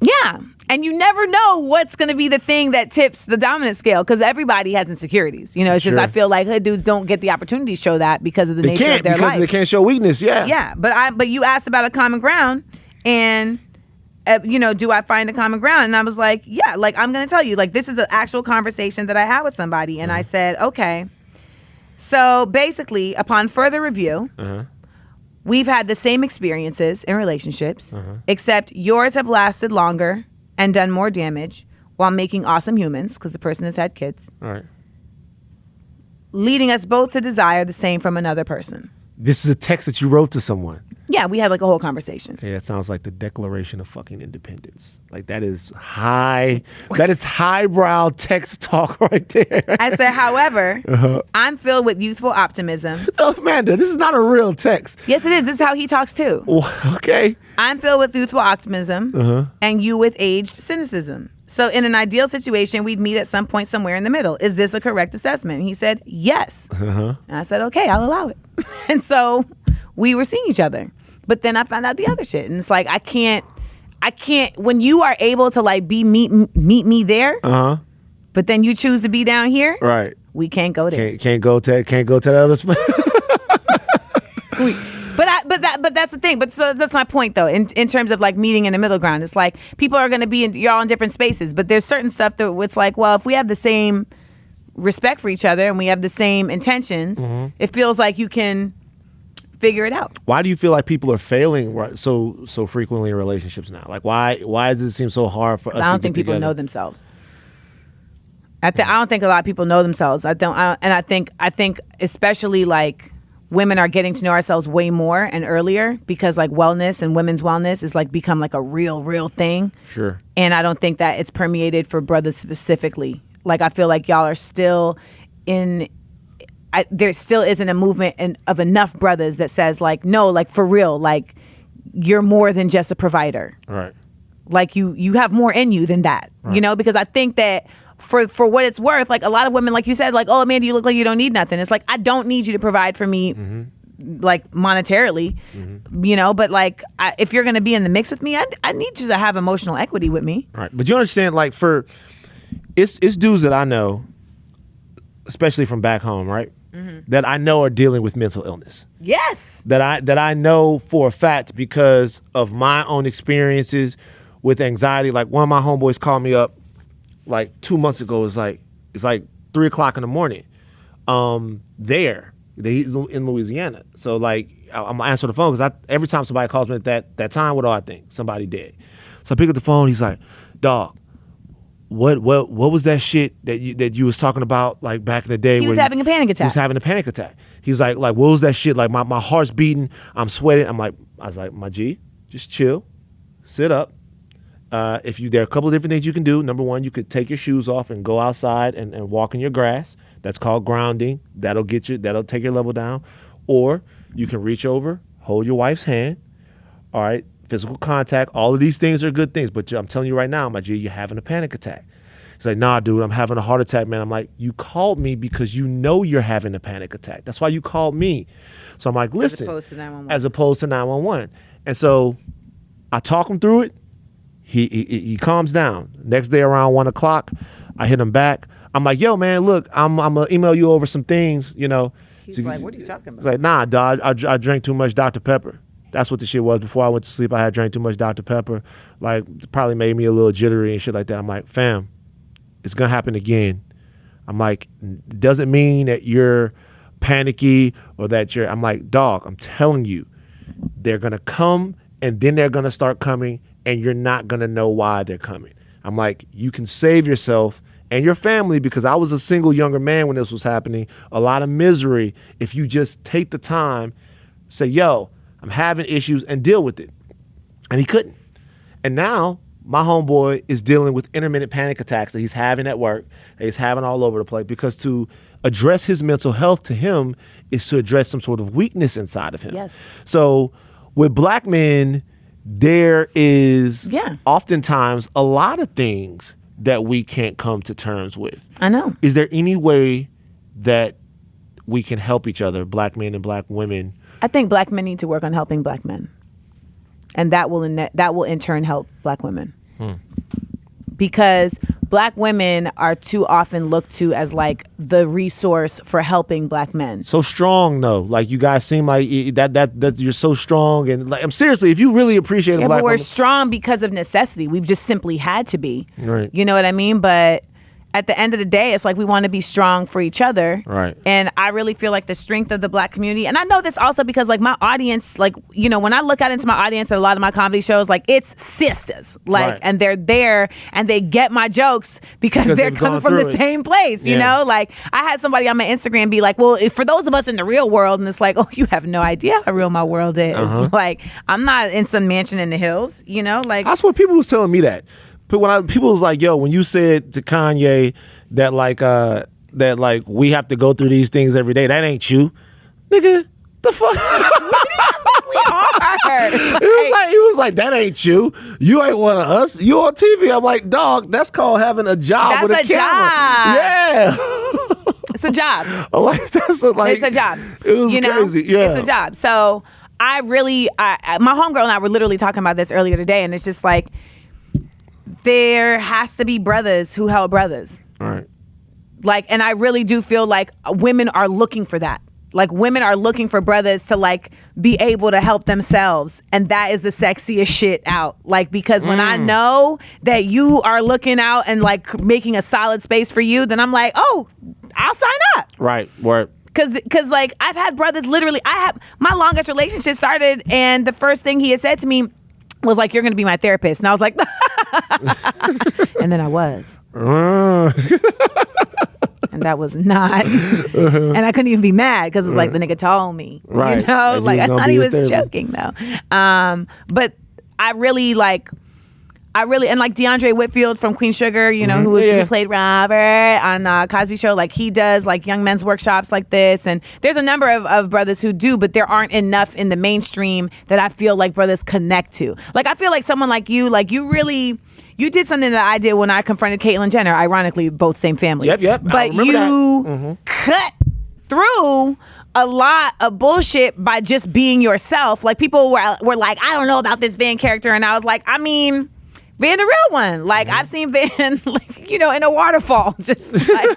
Yeah. And you never know what's going to be the thing that tips the dominant scale because everybody has insecurities. You know, it's just I feel like hood dudes don't get the opportunity to show that because of the nature of their life. Because they can't show weakness, yeah. Yeah, but you asked about a common ground and, do I find a common ground? And I was like, yeah, like I'm going to tell you, like this is an actual conversation that I had with somebody. And I said, okay, so basically upon further review, we've had the same experiences in relationships, except yours have lasted longer and done more damage while making awesome humans, because the person has had kids. All right. Leading us both to desire the same from another person. This is a text that you wrote to someone. Yeah, we had like a whole conversation. Yeah, it sounds like the Declaration of fucking Independence. Like that is highbrow text talk right there. I said, however, I'm filled with youthful optimism. Oh, Amanda, this is not a real text. Yes, it is. This is how he talks too. Okay. I'm filled with youthful optimism and you with aged cynicism. So in an ideal situation, we'd meet at some point somewhere in the middle. Is this a correct assessment? And he said, yes. And I said, okay, I'll allow it. And so we were seeing each other. But then I found out the other shit. And it's like, I can't, when you are able to like meet me there, but then you choose to be down here, right? We can't go there. Can't go to the other spot. But that's the thing. But so that's my point though. In terms of like meeting in the middle ground, it's like people are going to be you're all in different spaces. But there's certain stuff that it's like, well, if we have the same respect for each other and we have the same intentions, it feels like you can figure it out. Why do you feel like people are failing so frequently in relationships now? Like why does it seem so hard for us? I don't think people know themselves. I don't think a lot of people know themselves. I think especially like women are getting to know ourselves way more and earlier because like wellness and women's wellness is like become like a real thing. Sure. And I don't think that it's permeated for brothers specifically. Like I feel like y'all are still there still isn't a movement of enough brothers that says like, no, like for real, like you're more than just a provider. Right. Like you have more in you than that, right. Because I think that for what it's worth, like a lot of women, like you said, like, oh, Amanda, you look like you don't need nothing. It's like, I don't need you to provide for me, like monetarily, but like, if you're going to be in the mix with me, I need you to have emotional equity with me. Right. But you understand, like it's dudes that I know, especially from back home, right? That I know are dealing with mental illness. Yes. That I know for a fact because of my own experiences with anxiety. Like one of my homeboys called me up like 2 months ago. It's like 3:00 in the morning. He's in Louisiana. So like I'm gonna answer the phone because every time somebody calls me at that time, what do I think? Somebody dead. So I pick up the phone. He's like, dog, what was that shit that you was talking about like back in the day? He was having a panic attack. He was having a panic attack. He was like what was that shit? Like my heart's beating. I'm sweating. I was like, my G, just chill, sit up. There are a couple of different things you can do. Number one, you could take your shoes off and go outside and walk in your grass. That's called grounding. That'll take your level down. Or you can reach over, hold your wife's hand. All right, physical contact. All of these things are good things. But I'm telling you right now, my G, you're having a panic attack. He's like, nah, dude, I'm having a heart attack, man. I'm like, you called me because you know you're having a panic attack. That's why you called me. So I'm like, listen. As opposed to 911. And so I talk him through it. He calms down. Next day around 1:00, I hit him back. I'm like, yo, man, look, I'm gonna email you over some things, you know. He's like, what are you talking about? It's like, nah, dog, I drank too much Dr. Pepper. That's what the shit was. Before I went to sleep, I had drank too much Dr. Pepper. Like, probably made me a little jittery and shit like that. I'm like, fam, it's gonna happen again. I'm like, doesn't mean that you're panicky or that I'm like, dog, I'm telling you, they're gonna come and then they're gonna start coming and you're not gonna know why they're coming. I'm like, you can save yourself and your family, because I was a single younger man when this was happening, a lot of misery if you just take the time, say, yo, I'm having issues and deal with it. And he couldn't. And now my homeboy is dealing with intermittent panic attacks that he's having at work, that he's having all over the place, because to address his mental health to him is to address some sort of weakness inside of him. Yes. So with black men, there is oftentimes a lot of things that we can't come to terms with. I know. Is there any way that we can help each other, black men and black women? I think black men need to work on helping black men. And that will in turn help black women. Because black women are too often looked to as like the resource for helping black men. So strong though, like you guys seem like that you're so strong, and like, I'm seriously, if you really appreciate a black but we're woman, strong because of necessity. We've just simply had to be. Right. You know what I mean? But at the end of the day, it's like we want to be strong for each other. Right. And I really feel like the strength of the black community, and I know this also because like my audience, like, you know, when I look out into my audience at a lot of my comedy shows, like it's sisters, like, and they're there and they get my jokes because they're coming from the same place, you know? Like I had somebody on my Instagram be like, well, for those of us in the real world, and it's like, oh, you have no idea how real my world is. Like I'm not in some mansion in the hills, you know? Like that's what people was telling me that. But when people was like, yo, when you said to Kanye that like we have to go through these things every day, that ain't you, nigga. The fuck? We are. He was like, that ain't you. You ain't one of us. You on TV. I'm like, dog, that's called having a job with a camera. Job. Yeah. It's a job. I'm like, it's a job. It was crazy. Yeah. It's a job. So I my homegirl and I were literally talking about this earlier today, and it's just like, there has to be brothers who help brothers. Right. Like, and I really do feel like women are looking for that. Like women are looking for brothers to like be able to help themselves. And that is the sexiest shit out. Like, because when I know that you are looking out and like making a solid space for you, then I'm like, oh, I'll sign up. Right. Right. Cause like I've had brothers literally, my longest relationship started and the first thing he had said to me was like, you're going to be my therapist. And I was like, and then I was. And that was not. And I couldn't even be mad because it's like the nigga told me. Right. You know? And like I thought he was therapist. joking though. But I really, and like DeAndre Whitfield from Queen Sugar, you know, who played Robert on Cosby Show, like he does like young men's workshops like this. And there's a number of brothers who do, but there aren't enough in the mainstream that I feel like brothers connect to. Like I feel like someone like you did something that I did when I confronted Caitlyn Jenner, ironically, both same family. Yep. But you cut through a lot of bullshit by just being yourself. Like people were like, I don't know about this Van character. And I was like, I mean, Van the real one. Like I've seen Van, like, you know, in a waterfall, just like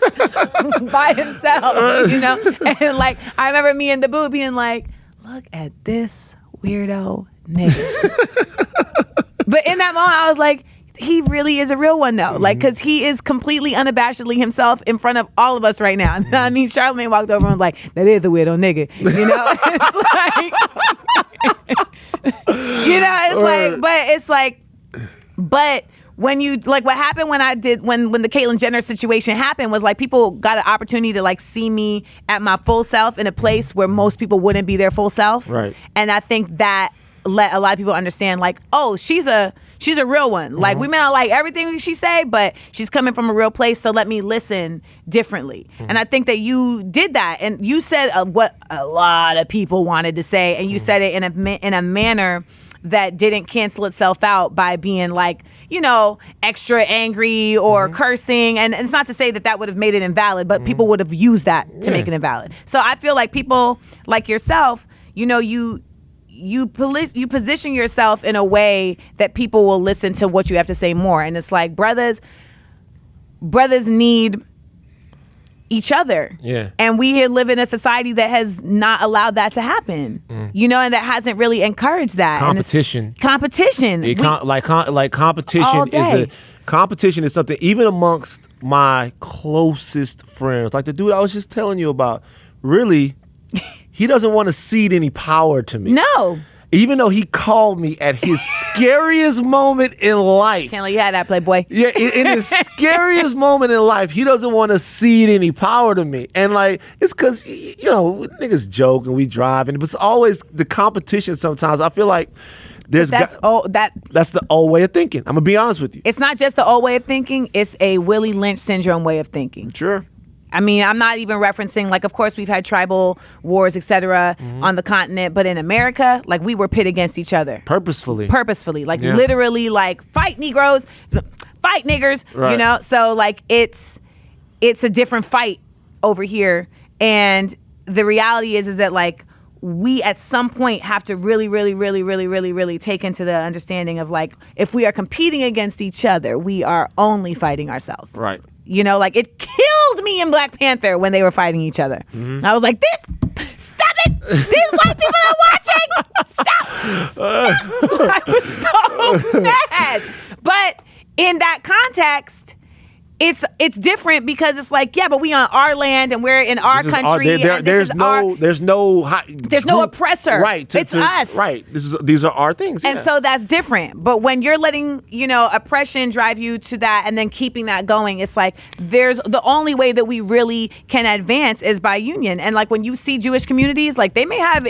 by himself, you know? And like, I remember me and the boo being like, look at this weirdo nigga. But in that moment, I was like, he really is a real one though. Like, cause he is completely unabashedly himself in front of all of us right now. I mean, Charlamagne walked over and was like, that is a weirdo nigga, you know? It's like, but when you like what happened when the Caitlyn Jenner situation happened was like people got an opportunity to like see me at my full self in a place where most people wouldn't be their full self. Right. And I think that let a lot of people understand like, oh, she's a real one. Like we may not like everything she say, but she's coming from a real place. So let me listen differently. And I think that you did that, and you said what a lot of people wanted to say, and you said it in a manner that didn't cancel itself out by being like, you know, extra angry or cursing. And it's not to say that would have made it invalid, but people would have used that to make it invalid. So I feel like people like yourself, you know, you position yourself in a way that people will listen to what you have to say more. And it's like brothers need each other. Yeah. And we live in a society that has not allowed that to happen. You know, and that hasn't really encouraged that. Competition. Competition. Competition is something even amongst my closest friends. Like the dude I was just telling you about, really, he doesn't want to cede any power to me. No. Even though he called me at his scariest moment in life. Can't let you have that, Playboy. Yeah, in his scariest moment in life, he doesn't want to cede any power to me. And like, it's because, you know, niggas joke and we drive, and it's always the competition sometimes. I feel like that's the old way of thinking. I'm going to be honest with you. It's not just the old way of thinking. It's a Willie Lynch syndrome way of thinking. Sure. I mean, I'm not even referencing, like, of course, we've had tribal wars, et cetera, on the continent. But in America, like, we were pit against each other. Purposefully. Like, literally, like, fight Negroes, fight niggers, right. You know? So, like, it's a different fight over here. And the reality is that, like, we at some point have to really, really, really, really, really, really take into the understanding of, like, if we are competing against each other, we are only fighting ourselves. Right. You know, like, it killed me in Black Panther when they were fighting each other. I was like, stop it! These white people are watching! Stop! I was so mad. But in that context, it's different because it's like, yeah, but we on our land and we're in our country. There's no oppressor. Right. It's us. Right. These are our things. And so that's different. But when you're letting, you know, oppression drive you to that and then keeping that going, it's like there's the only way that we really can advance is by union. And like when you see Jewish communities, like they may have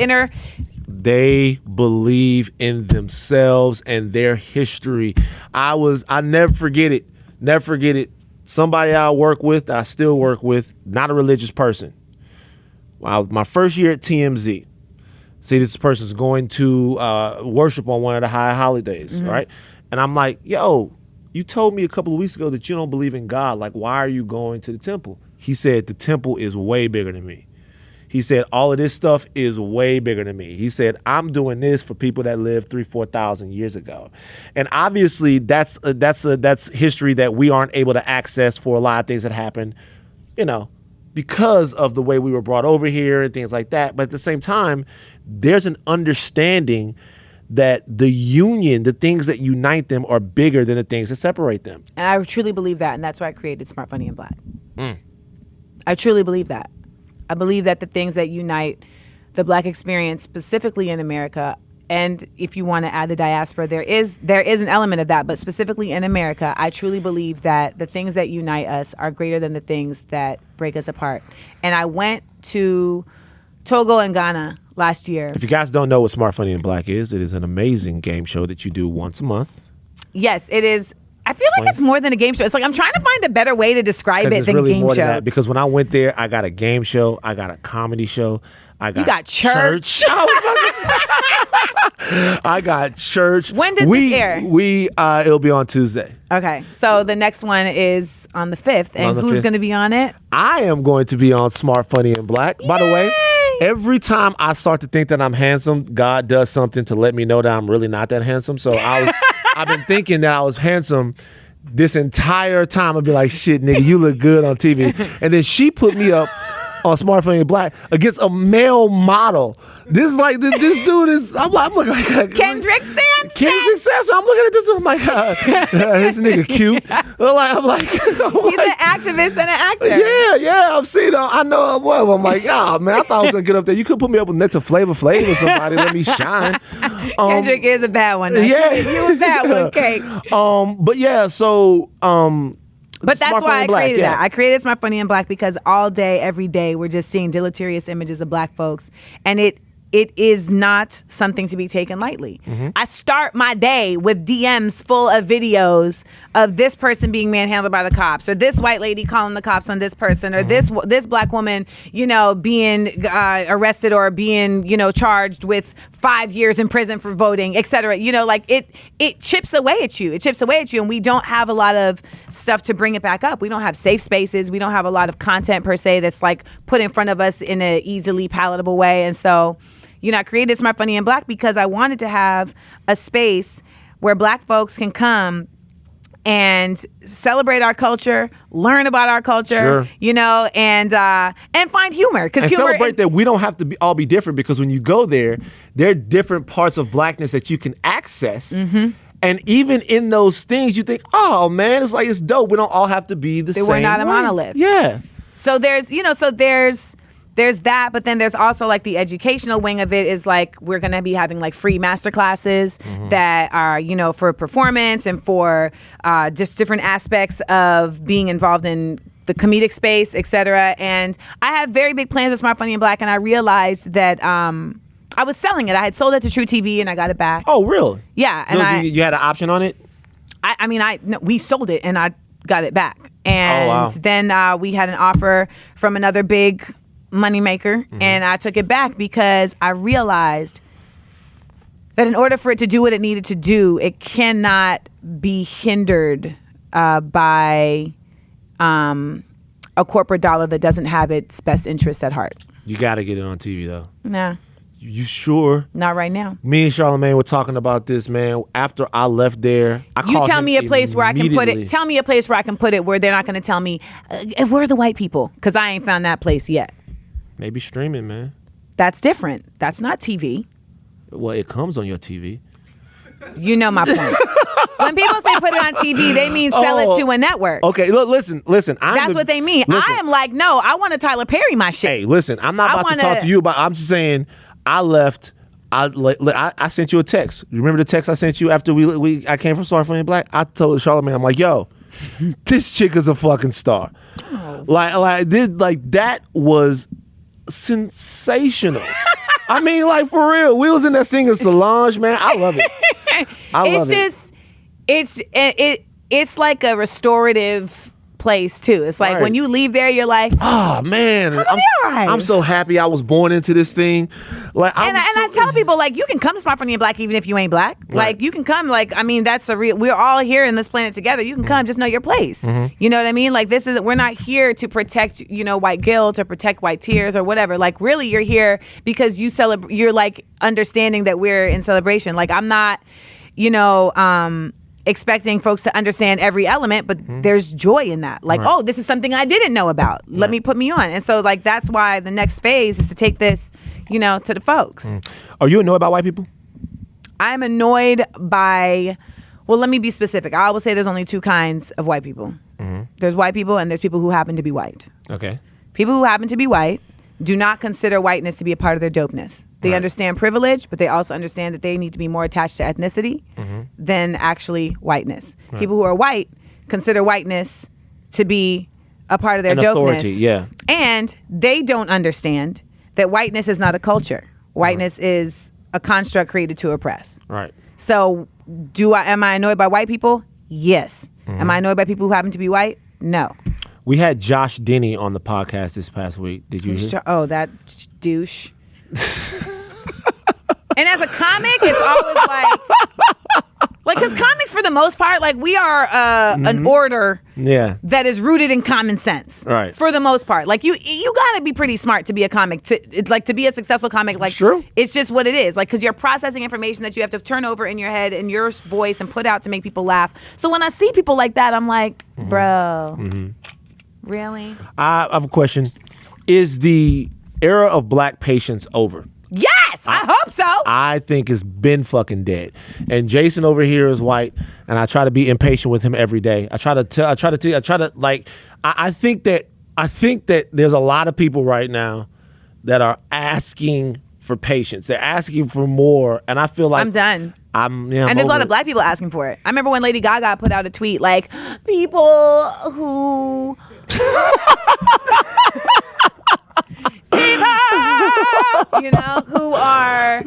they believe in themselves and their history. I never forget it. Never forget it. Somebody I work with, that I still work with, not a religious person. My first year at TMZ, see, this person's going to worship on one of the high holidays, right? And I'm like, yo, you told me a couple of weeks ago that you don't believe in God. Like, why are you going to the temple? He said, the temple is way bigger than me. He said, all of this stuff is way bigger than me. He said, I'm doing this for people that lived 3,000-4,000 years ago. And obviously that's history that we aren't able to access for a lot of things that happen, you know, because of the way we were brought over here and things like that. But at the same time, there's an understanding that the union, the things that unite them are bigger than the things that separate them. And I truly believe that. And that's why I created Smart, Funny, and Black. I truly believe that. I believe that the things that unite the Black experience, specifically in America, and if you want to add the diaspora, there is an element of that, but specifically in America, I truly believe that the things that unite us are greater than the things that break us apart. And I went to Togo and Ghana last year. If you guys don't know what Smart, Funny, and Black is, it is an amazing game show that you do once a month. Yes, it is. I feel like it's more than a game show. It's like I'm trying to find a better way to describe it than really game more show. Than that, because when I went there, I got a game show, I got a comedy show, I got church. I got church. When does this air? It'll be on Tuesday. Okay, so the next one is on the 5th, and who's going to be on it? I am going to be on Smart, Funny, and Black. Yay! By the way, every time I start to think that I'm handsome, God does something to let me know that I'm really not that handsome. So I've been thinking that I was handsome this entire time. I'd be like, shit, nigga, you look good on TV. And then she put me up on Smart, Funny, and Black against a male model. This dude is, I'm looking like Kendrick Sampson. Kendrick Sampson. I'm looking at this. I'm like, this nigga cute. I'm like, he's an activist and an actor. Yeah. I've seen. I know him well. I'm like, oh man, I thought I was gonna get up there. You could put me up next to Flavor Flav or somebody. Let me shine. Kendrick is a bad one. Yeah, you a bad one, Kate. But yeah, so But that's Smart, why I Funny, created Black, that. I created Smart, Funny, and Black because all day, every day, we're just seeing deleterious images of Black folks, and it is not something to be taken lightly. I start my day with DMs full of videos of this person being manhandled by the cops, or this white lady calling the cops on this person, or this Black woman, you know, being arrested or being, you know, charged with 5 years in prison for voting, et cetera. You know, like it chips away at you. It chips away at you, and we don't have a lot of stuff to bring it back up. We don't have safe spaces. We don't have a lot of content per se that's like put in front of us in an easily palatable way, and so. You know, I created Smart, Funny, and Black because I wanted to have a space where Black folks can come and celebrate our culture, learn about our culture, Sure. and find humor. And Because humor celebrate that we don't have to all be different, because when you go there are different parts of blackness that you can access. Mm-hmm. And even in those things, you think, oh, man, it's dope. We don't all have to be the same. We're not a monolith. Yeah. So there's that, but then there's also like the educational wing of it is like we're going to be having like free master classes that are, for performance and for just different aspects of being involved in the comedic space, et cetera. And I have very big plans with Smart, Funny, and Black, and I realized that I was selling it. I had sold it to True TV and I got it back. Oh, really? Yeah. So And you had an option on it? we sold it and I got it back. And wow. then we had an offer from another big moneymaker, and I took it back because I realized that in order for it to do what it needed to do, it cannot be hindered by a corporate dollar that doesn't have its best interest at heart. You got to get it on TV, though. Nah, You sure? not right now. Me and Charlamagne were talking about this, man. After I left there, I You called tell him me a place where I can put immediately. it. Tell me a place where I can put it where they're not going to tell me, where are the white people? Because I ain't found that place yet. Maybe streaming, man. That's different. That's not TV. Well, it comes on your TV. You know my point. When people say put it on TV, they mean sell it to a network. Okay, look, listen. That's what they mean. Listen. I am like, no, I want to Tyler Perry my shit. Hey, listen, I'm not I about to talk to you about. I'm just saying, I left. I sent you a text. You remember the text I sent you after I came from Sorry Funny and Black? I told Charlamagne, I'm like, yo, this chick is a fucking star. Like that was sensational. I mean, like, for real. We was in there singing Solange, man. I love it. It's like a restorative place too. It's like when you leave there, you're like, oh man, I'm so happy I was born into this thing. Like, I tell people, like, you can come to Smart, Funny, and Black even if you ain't black. Right. Like, you can come. Like, I mean, that's a real. We're all here in this planet together. You can come, just know your place. You know what I mean? Like, we're not here to protect, white guilt or protect white tears or whatever. Like, really, you're here because you're like understanding that we're in celebration. Like, I'm not, expecting folks to understand every element, but there's joy in that. Like, oh, this is something I didn't know about. Let me put me on. And so, like, that's why the next phase is to take this, to the folks. Are you annoyed by white people? I'm annoyed by, well, let me be specific. I always say there's only two kinds of white people. There's white people and there's people who happen to be white. Okay. People who happen to be white do not consider whiteness to be a part of their dopeness. They understand privilege, but they also understand that they need to be more attached to ethnicity than actually whiteness. People who are white consider whiteness to be a part of their dopeness. Authority, yeah. And they don't understand that whiteness is not a culture. Whiteness is a construct created to oppress. Right. So am I annoyed by white people? Yes. Am I annoyed by people who happen to be white? No. We had Josh Denny on the podcast this past week. Did you hear? Oh, that douche. And as a comic, it's always like, because comics for the most part, like, we are an order that is rooted in common sense. Right. For the most part. Like, you got to be pretty smart to be a comic, to be a successful comic. Like, true. It's just what it is. Like, because you're processing information that you have to turn over in your head and your voice and put out to make people laugh. So when I see people like that, I'm like, bro, really? I have a question. Is the era of black patience over? Yes, I hope so. I think it's been fucking dead. And Jason over here is white, and I try to be impatient with him every day. I think that there's a lot of people right now that are asking for patience. They're asking for more, and I feel like I'm done. And there's a lot of black people asking for it. I remember when Lady Gaga put out a tweet like, people who who are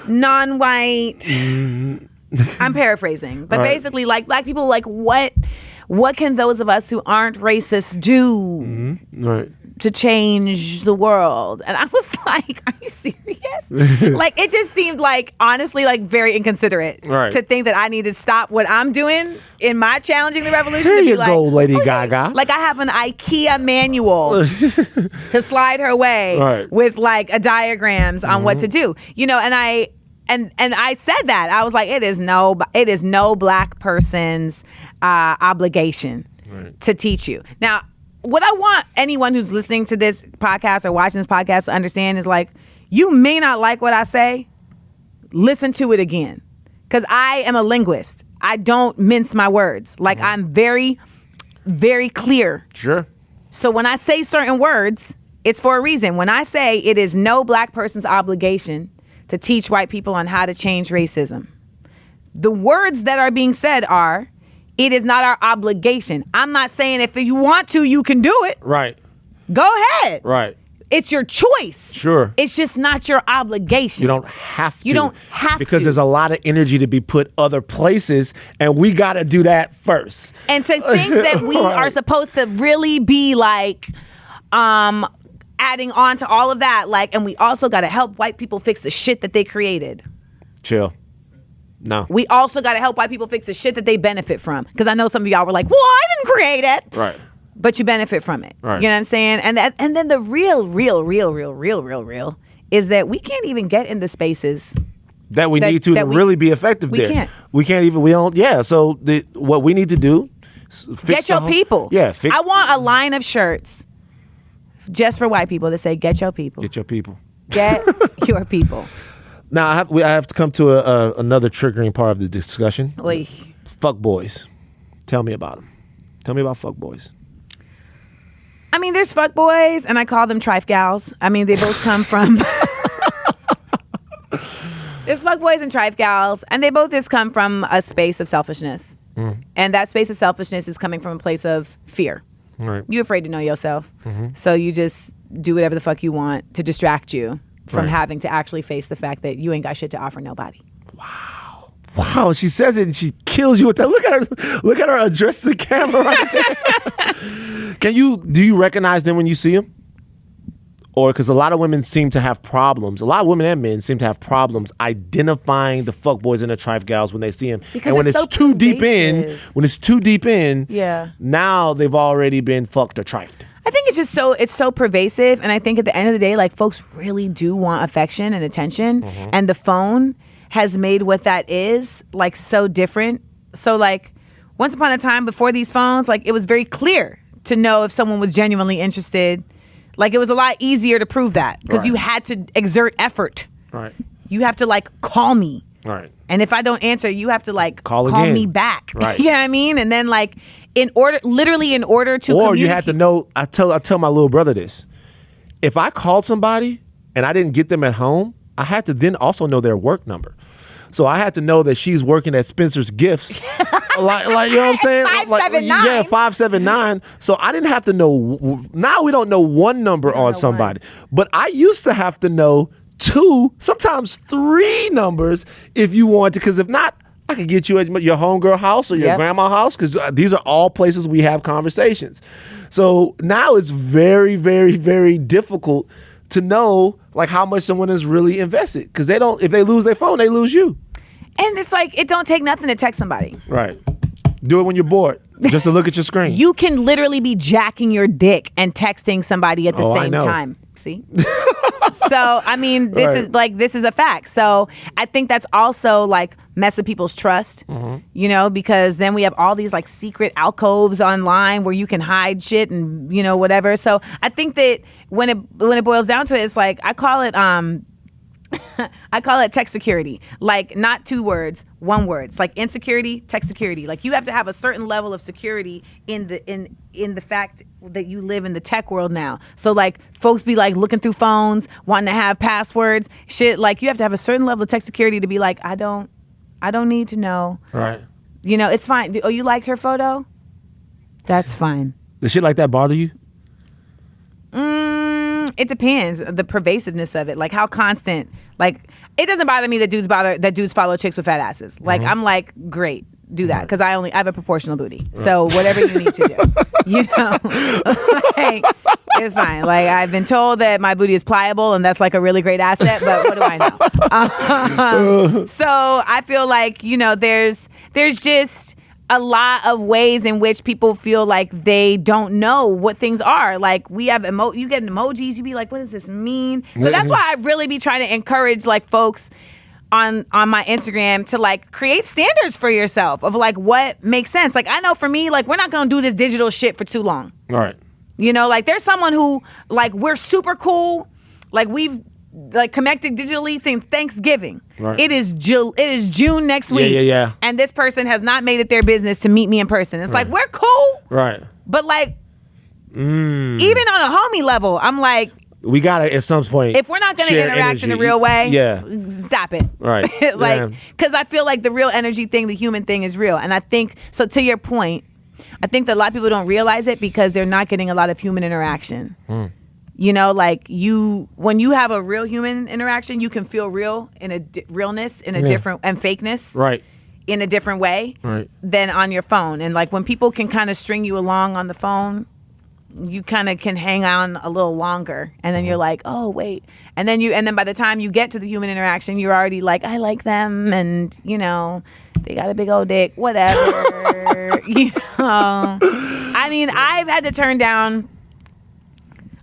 non-white. I'm paraphrasing, but basically, like, black people, like, what can those of us who aren't racist do to change the world? And I was like, are you serious? Like, it just seemed like, honestly, like, very inconsiderate to think that I need to stop what I'm doing in my challenging the revolution. Here to be you like, go, Lady Gaga. Like, I have an IKEA manual to slide her way with, like, a diagrams on what to do. And and I said that. I was like, it is no black person's obligation to teach you. Now, what I want anyone who's listening to this podcast or watching this podcast to understand is like, you may not like what I say. Listen to it again. Because I am a linguist. I don't mince my words. Like, I'm very, very clear. Sure. So when I say certain words, it's for a reason. When I say it is no black person's obligation to teach white people on how to change racism, the words that are being said are, it is not our obligation. I'm not saying if you want to, you can do it. Right. Go ahead. Right. It's your choice. Sure. It's just not your obligation. You don't have to. You don't have because to. there's a lot of energy to be put other places, and we got to do that first. And to think that we are supposed to really be like, adding on to all of that, like, and we also got to help white people fix the shit that they created. Chill. No. We also got to help white people fix the shit that they benefit from. Because I know some of y'all were like, well, I didn't create it. Right. But you benefit from it. Right. You know what I'm saying? And then the real is that we can't even get in the spaces that we need to really be effective there. Can't. We can't even, we don't, yeah. So what we need to do, get your people. Yeah. I want a line of shirts just for white people that say, get your people. Get your people. Get your people. Now, I have to come to another triggering part of the discussion. Oy. Fuck boys. Tell me about them. Tell me about fuck boys. I mean, there's fuck boys, and I call them trife gals. I mean, they both come from... There's fuck boys and trife gals, and they both just come from a space of selfishness. And that space of selfishness is coming from a place of fear. Right. You're afraid to know yourself. So you just do whatever the fuck you want to distract you from having to actually face the fact that you ain't got shit to offer nobody. Wow, she says it and she kills you with that. Look at her address the camera right there. Do you recognize them when you see them? Or because a lot of women seem to have problems. A lot of women and men seem to have problems identifying the fuckboys and the trife gals when they see them. Because and when it's too deep in, yeah, now they've already been fucked or trifed. I think it's so pervasive, and I think at the end of the day, like, folks really do want affection and attention, and the phone has made what that is like so different. So like, once upon a time before these phones, like, it was very clear to know if someone was genuinely interested. Like, it was a lot easier to prove that because you had to exert effort. Right. You have to like call me. Right. And if I don't answer, you have to like call me back. Right. You know what I mean? And then like in order to or you had to know, I tell my little brother this. If I called somebody and I didn't get them at home, I had to then also know their work number. So I had to know that she's working at Spencer's Gifts. like you know what I'm saying? 579. Yeah, 579. So I didn't have to know. Now we don't know one number on somebody. But I used to have to know 2, sometimes 3 numbers if you want to. Because if not, I could get you at your homegirl house or your grandma's house. Because these are all places we have conversations. So now it's very, very, very difficult to know like how much someone is really invested, because if they lose their phone, they lose you. And it's like, it don't take nothing to text somebody. Right. Do it when you're bored, just to look at your screen. You can literally be jacking your dick and texting somebody at the same time. See? So, I mean, this is a fact. So I think that's also like messing people's trust, you know, because then we have all these like secret alcoves online where you can hide shit and, you know, whatever. So I think that when it boils down to it, it's like, I call it text security. Like, not 2 words, 1 word. It's like insecurity, text security. Like, you have to have a certain level of security in the fact that you live in the tech world now. So like, folks be like looking through phones, wanting to have passwords, shit. Like, you have to have a certain level of tech security to be like, I don't need to know. Right. You know, it's fine. Oh, you liked her photo? That's fine. Does shit like that bother you? It depends, the pervasiveness of it, like how constant. Like, it doesn't bother me that dudes follow chicks with fat asses. Like, I'm like, great, do that, because I have a proportional booty. So whatever you need to do, you know, like, it's fine. Like, I've been told that my booty is pliable, and that's like a really great asset. But what do I know? So I feel like, you know, there's just a lot of ways in which people feel like they don't know what things are. Like, we have you get emojis, you be like, what does this mean? So that's why I really be trying to encourage like folks, on my Instagram to like create standards for yourself of like what makes sense. Like I know for me, like we're not gonna do this digital shit for too long. All right. You know, like there's someone who like we're super cool, like we've like connected digitally thing Thanksgiving. Right. It is June next week. Yeah. And this person has not made it their business to meet me in person. It's like we're cool. Right. But like even on a homie level, I'm like, we gotta at some point. if we're not gonna share interact in a energy. real way, Yeah. stop it. Right. Like, because I feel like the real energy thing, the human thing is real. And I think, so to your point, I think that a lot of people don't realize it because they're not getting a lot of human interaction. You know, like when you have a real human interaction, you can feel real in a realness in a different, and fakeness. Right. In a different way than on your phone. And like when people can kind of string you along on the phone, you kind of can hang on a little longer, and then you're like, oh wait, and then by the time you get to the human interaction, you're already like, I like them, and you know, they got a big old dick, whatever. You know, I mean, I've had to turn down.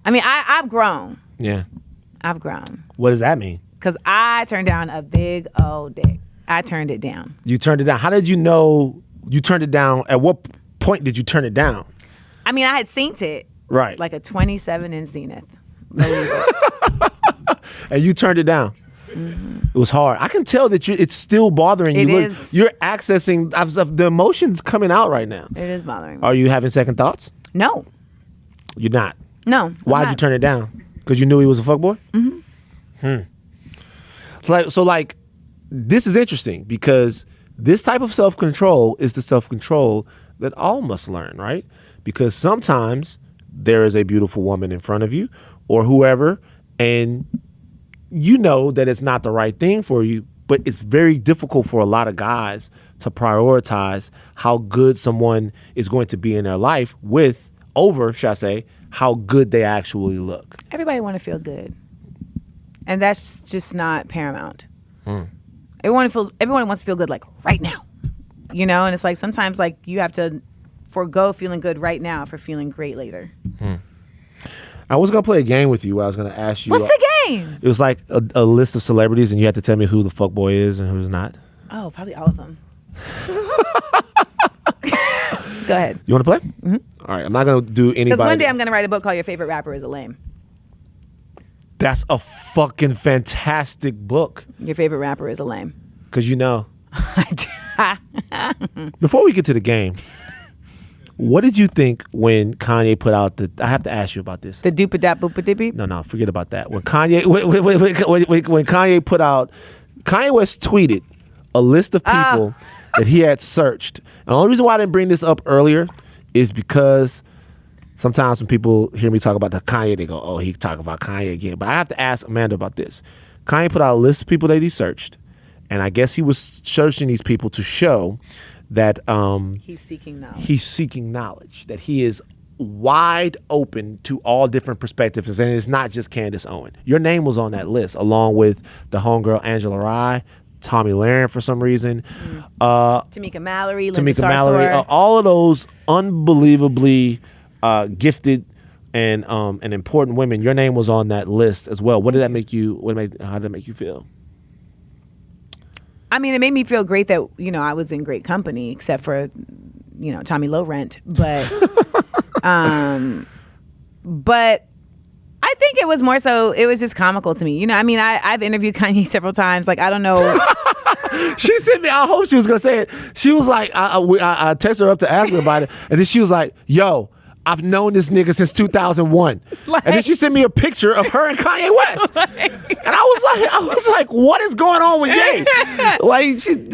I mean, I've grown. Yeah. I've grown. What does that mean? Because I turned down a big old dick. I turned it down. You turned it down. How did you know you turned it down? At what point did you turn it down? I mean, I had synced it. Right. Like a 27 in Zenith. Believe it. And you turned it down. It was hard. I can tell that it's still bothering you. It Look, is. you're accessing the emotions coming out right now. It is bothering me. Are you having second thoughts? No. You're not. No. Why'd you turn it down? Because you knew he was a fuckboy? So this is interesting because this type of self-control is the self-control that all must learn, right? Because sometimes there is a beautiful woman in front of you or whoever, and you know that it's not the right thing for you, but it's very difficult for a lot of guys to prioritize how good someone is going to be in their life shall I say, how good they actually look. Everybody want to feel good. And that's just not paramount. Everyone wants to feel good like right now. You know, and it's like sometimes like you have to forego feeling good right now for feeling great later. I was going to play a game with you where I was going to ask you. What's the game? It was like a list of celebrities and you had to tell me who the fuckboy is and who's not. Oh, probably all of them. Go ahead. You want to play? Mm-hmm. All right. I'm not going to do anybody. Because one day I'm going to write a book called Your Favorite Rapper is a Lame. That's a fucking fantastic book. Your Favorite Rapper is a Lame. Because you know. Before we get to the game, what did you think when Kanye put out I have to ask you about this. The doopa-dap boop-a-dippy? No, forget about that. When Kanye, when Kanye put out, Kanye West tweeted a list of people that he had searched. And the only reason why I didn't bring this up earlier is because sometimes when people hear me talk about the Kanye, they go, oh, he talking about Kanye again. But I have to ask Amanda about this. Kanye put out a list of people that he searched. And I guess he was searching these people to show that he's seeking knowledge. He's seeking knowledge, that he is wide open to all different perspectives. And it's not just Candace Owen. Your name was on that list, along with the homegirl Angela Rye, Tommy Lahren for some reason. Tamika Mallory, all of those unbelievably gifted and important women. Your name was on that list as well. What did that make you? How did that make you feel? I mean, it made me feel great that, you know, I was in great company, except for, you know, Tommy Low Rent. But, but I think it was more so, it was just comical to me. You know, I mean, I've interviewed Kanye several times. Like, I don't know. She sent me, I hope she was going to say it. She was like, I texted her up to ask her about it. And then she was like, yo, I've known this nigga since 2001. And then she sent me a picture of her and Kanye West. And I was like, what is going on with Ye?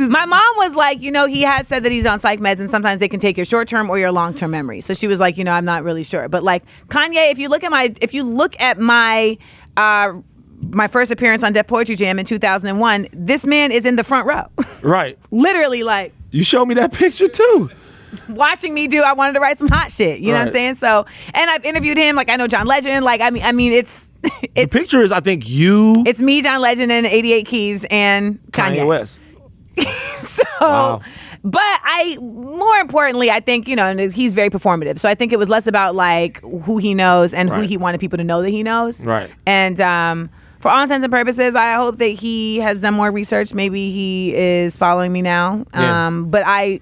My mom was like, you know, he has said that he's on psych meds and sometimes they can take your short-term or your long-term memory. So she was like, you know, I'm not really sure. But like Kanye, if you look at my my first appearance on Def Poetry Jam in 2001, this man is in the front row. Right. Literally, like. You showed me that picture too. Watching me do, I wanted to write some hot shit. You know what I'm saying? So, and I've interviewed him. Like, I know John Legend. Like, I mean, it's the picture is, I think you. It's me, John Legend, and 88 Keys and Kanye West. So, wow. But more importantly, I think, you know, and he's very performative. So I think it was less about like who he knows and who he wanted people to know that he knows. Right. And for all intents and purposes, I hope that he has done more research. Maybe he is following me now. Yeah. But I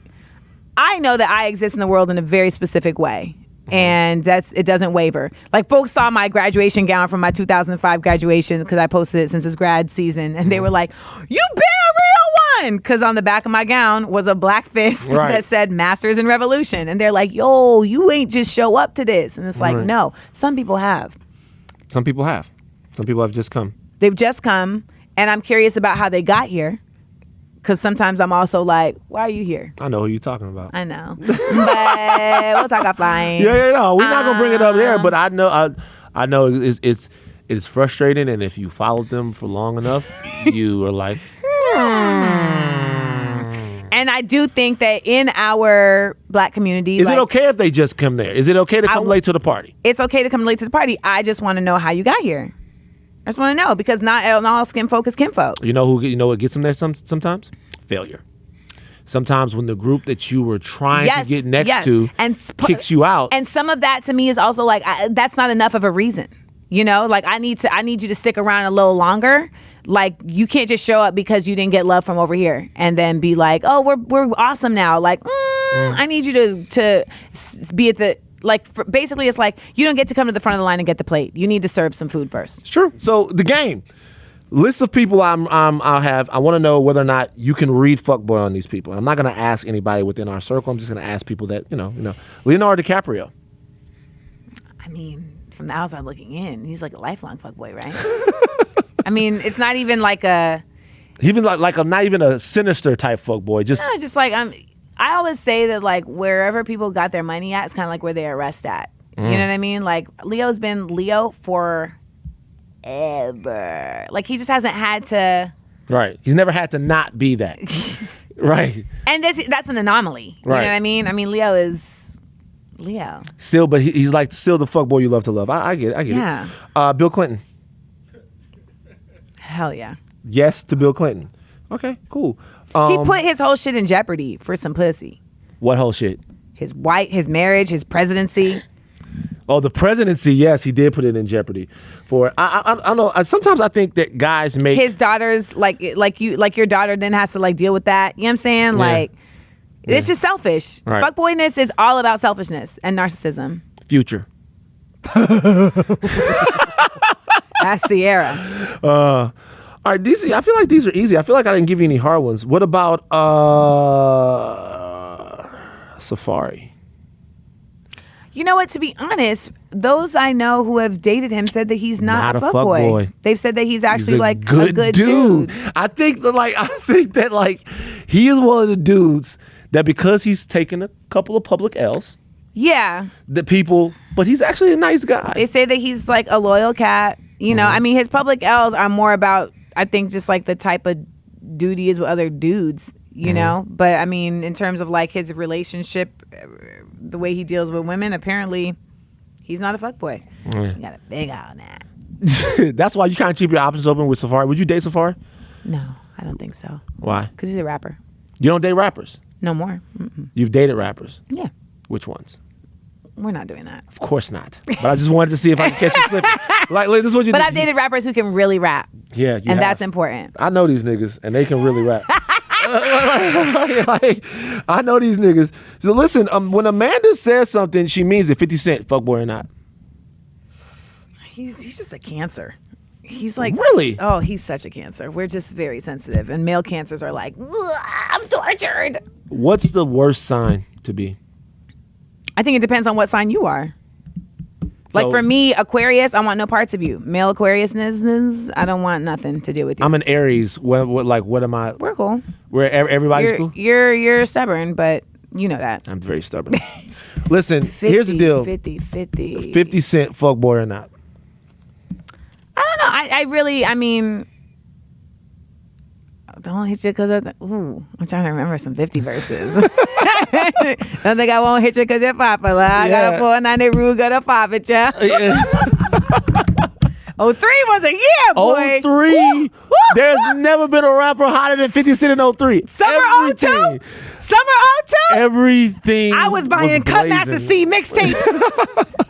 know that I exist in the world in a very specific way. And it doesn't waver. Like, folks saw my graduation gown from my 2005 graduation because I posted it since it's grad season, and they were like, "You been a real one!" Because on the back of my gown was a black fist that said "Masters in Revolution," and they're like, "Yo, you ain't just show up to this." And it's like, no, some people have. Some people have. Some people have just come. They've just come, and I'm curious about how they got here. Because sometimes I'm also like, why are you here? I know who you're talking about. I know. But we'll talk offline. Yeah, no. We're not going to bring it up there, but I know it's frustrating, and if you followed them for long enough, you are like, And I do think that in our black community... Is it okay if they just come there? Is it okay to come late to the party? It's okay to come late to the party. I just want to know how you got here. I just want to know, because not all skin folk is kin folk. You know what gets them there sometimes? Failure. Sometimes when the group that you were trying to get next to kicks you out. And some of that to me is also like, that's not enough of a reason. You know, like I need you to stick around a little longer. Like, you can't just show up because you didn't get love from over here and then be like, oh, we're awesome now. Like, I need you to be at the... Like, basically, it's like you don't get to come to the front of the line and get the plate. You need to serve some food first. Sure. So the game, list of people I'll have. I want to know whether or not you can read fuckboy on these people. I'm not going to ask anybody within our circle. I'm just going to ask people that you know. Leonardo DiCaprio. I mean, from the outside looking in, he's like a lifelong fuckboy, right? I mean, it's not even like a. Even like a not even a sinister type fuckboy. Just like I always say that, like, wherever people got their money at, it's kind of like where they arrest at. You know what I mean? Like, Leo's been Leo forever. Like, he just hasn't had to... Right. He's never had to not be that. Right. And that's an anomaly. You know what I mean? I mean, Leo is Leo. Still, but he's like still the fuckboy you love to love. I get it. Yeah. Bill Clinton. Hell yeah. Yes to Bill Clinton. Okay, cool. He put his whole shit in jeopardy for some pussy. What whole shit? His marriage, his presidency. Oh, the presidency, yes, he did put it in jeopardy. For I don't know. Sometimes I think that guys make his daughters like your daughter then has to like deal with that. You know what I'm saying? Like, it's just selfish. Right. Fuckboyness is all about selfishness and narcissism. Future. That's Sierra. All right, I feel like these are easy. I feel like I didn't give you any hard ones. What about Safari? You know what? To be honest, those I know who have dated him said that he's not a fuckboy. They've said that he's actually a good dude. I think that he is one of the dudes that because he's taken a couple of public L's. Yeah. But he's actually a nice guy. They say that he's like a loyal cat. You know, I mean, his public L's are more about, I think, just like the type of dude he is with other dudes, you know? But I mean, in terms of like his relationship, the way he deals with women, apparently he's not a fuckboy. He got a big eye on that. That's why you kind of keep your options open with Safari. Would you date Safari? No, I don't think so. Why? Because he's a rapper. You don't date rappers? No more. Mm-mm. You've dated rappers? Yeah. Which ones? We're not doing that. Of course not. But I just wanted to see if I could catch you slipping. Like, this is what you do. But I've dated rappers who can really rap. Yeah, and that's important. I know these niggas, and they can really rap. I know these niggas. So listen, when Amanda says something, she means it. 50 Cent, fuckboy or not? He's just a Cancer. He's like, really? Oh, he's such a Cancer. We're just very sensitive, and male Cancers are like, I'm tortured. What's the worst sign to be? I think it depends on what sign you are. Like, for me, Aquarius, I want no parts of you. Male Aquariusness, I don't want nothing to do with you. I'm an Aries. What am I? We're cool. Everybody's cool? You're stubborn, but you know that. I'm very stubborn. Listen, here's the deal. 50 Cent, fuckboy or not? I don't know. I mean, don't hit you because I'm trying to remember some 50 verses. Don't think I won't hit you because you're popular. I got a 490 Ruger to pop at ya. 03 was a year, boy. 03. There's never been a rapper hotter than 50 Cent in 03. Summer 02? Summer 02? Everything. I was buying Cutmaster C mixtapes.